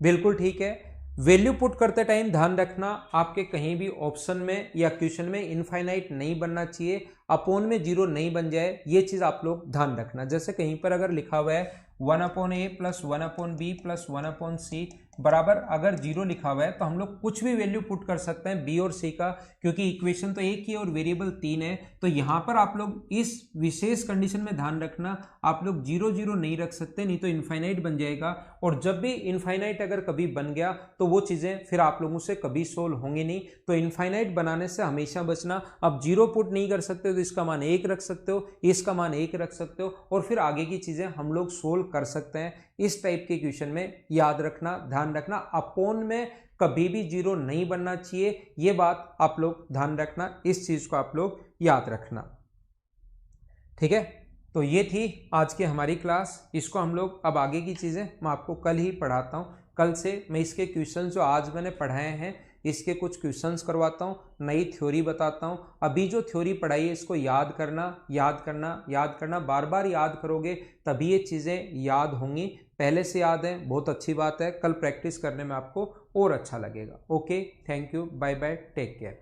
A: बिल्कुल ठीक है। वैल्यू पुट करते टाइम ध्यान रखना आपके कहीं भी ऑप्शन में या क्वेश्चन में इनफाइनाइट नहीं बनना चाहिए, अपोन में जीरो नहीं बन जाए, ये चीज आप लोग ध्यान रखना। जैसे कहीं पर अगर लिखा हुआ है 1/a plus 1/b plus 1/c बराबर अगर जीरो लिखा हुआ है तो हम लोग कुछ भी वैल्यू पुट कर सकते हैं बी और सी का, क्योंकि इक्वेशन तो एक ही है और वेरिएबल 3 है। तो यहां पर आप लोग इस विशेष कंडीशन में ध्यान रखना, आप लोग 0 0 नहीं रख सकते, नहीं तो इनफाइनाइट बन जाएगा। और जब भी इनफाइनाइट अगर कभी बन गया तो वो चीजें फिर आप लोगों से कभी सोल्व होंगी नहीं। तो इनफाइनाइट बनाने से हमेशा बचना। अब 0 पुट नहीं कर सकते हो तो इसका मान 1 रख सकते हो, इसका मान 1 रख सकते हो, और फिर आगे की चीजें हम लोग सोल्व कर सकते हैं। इस टाइप के क्वेश्चन में याद रखना, ध्यान रखना, अपोन में कभी भी जीरो नहीं बनना चाहिए, ये बात आप लोग ध्यान रखना, इस चीज को आप लोग याद रखना। ठीक है, तो ये थी आज की हमारी क्लास। इसको हम लोग अब आगे की चीजें मैं आपको कल ही पढ़ाता हूँ। कल से मैं इसके क्वेश्चन जो आज मैंने पढ़ाए हैं इसके कुछ क्वेश्चंस करवाता हूँ, नई थ्योरी बताता हूँ। अभी जो थ्योरी पढ़ाई है इसको याद करना, याद करना, याद करना, बार बार याद करोगे तभी ये चीज़ें याद होंगी। पहले से याद है, बहुत अच्छी बात है, कल प्रैक्टिस करने में आपको और अच्छा लगेगा। Okay, thank you, bye bye, take care.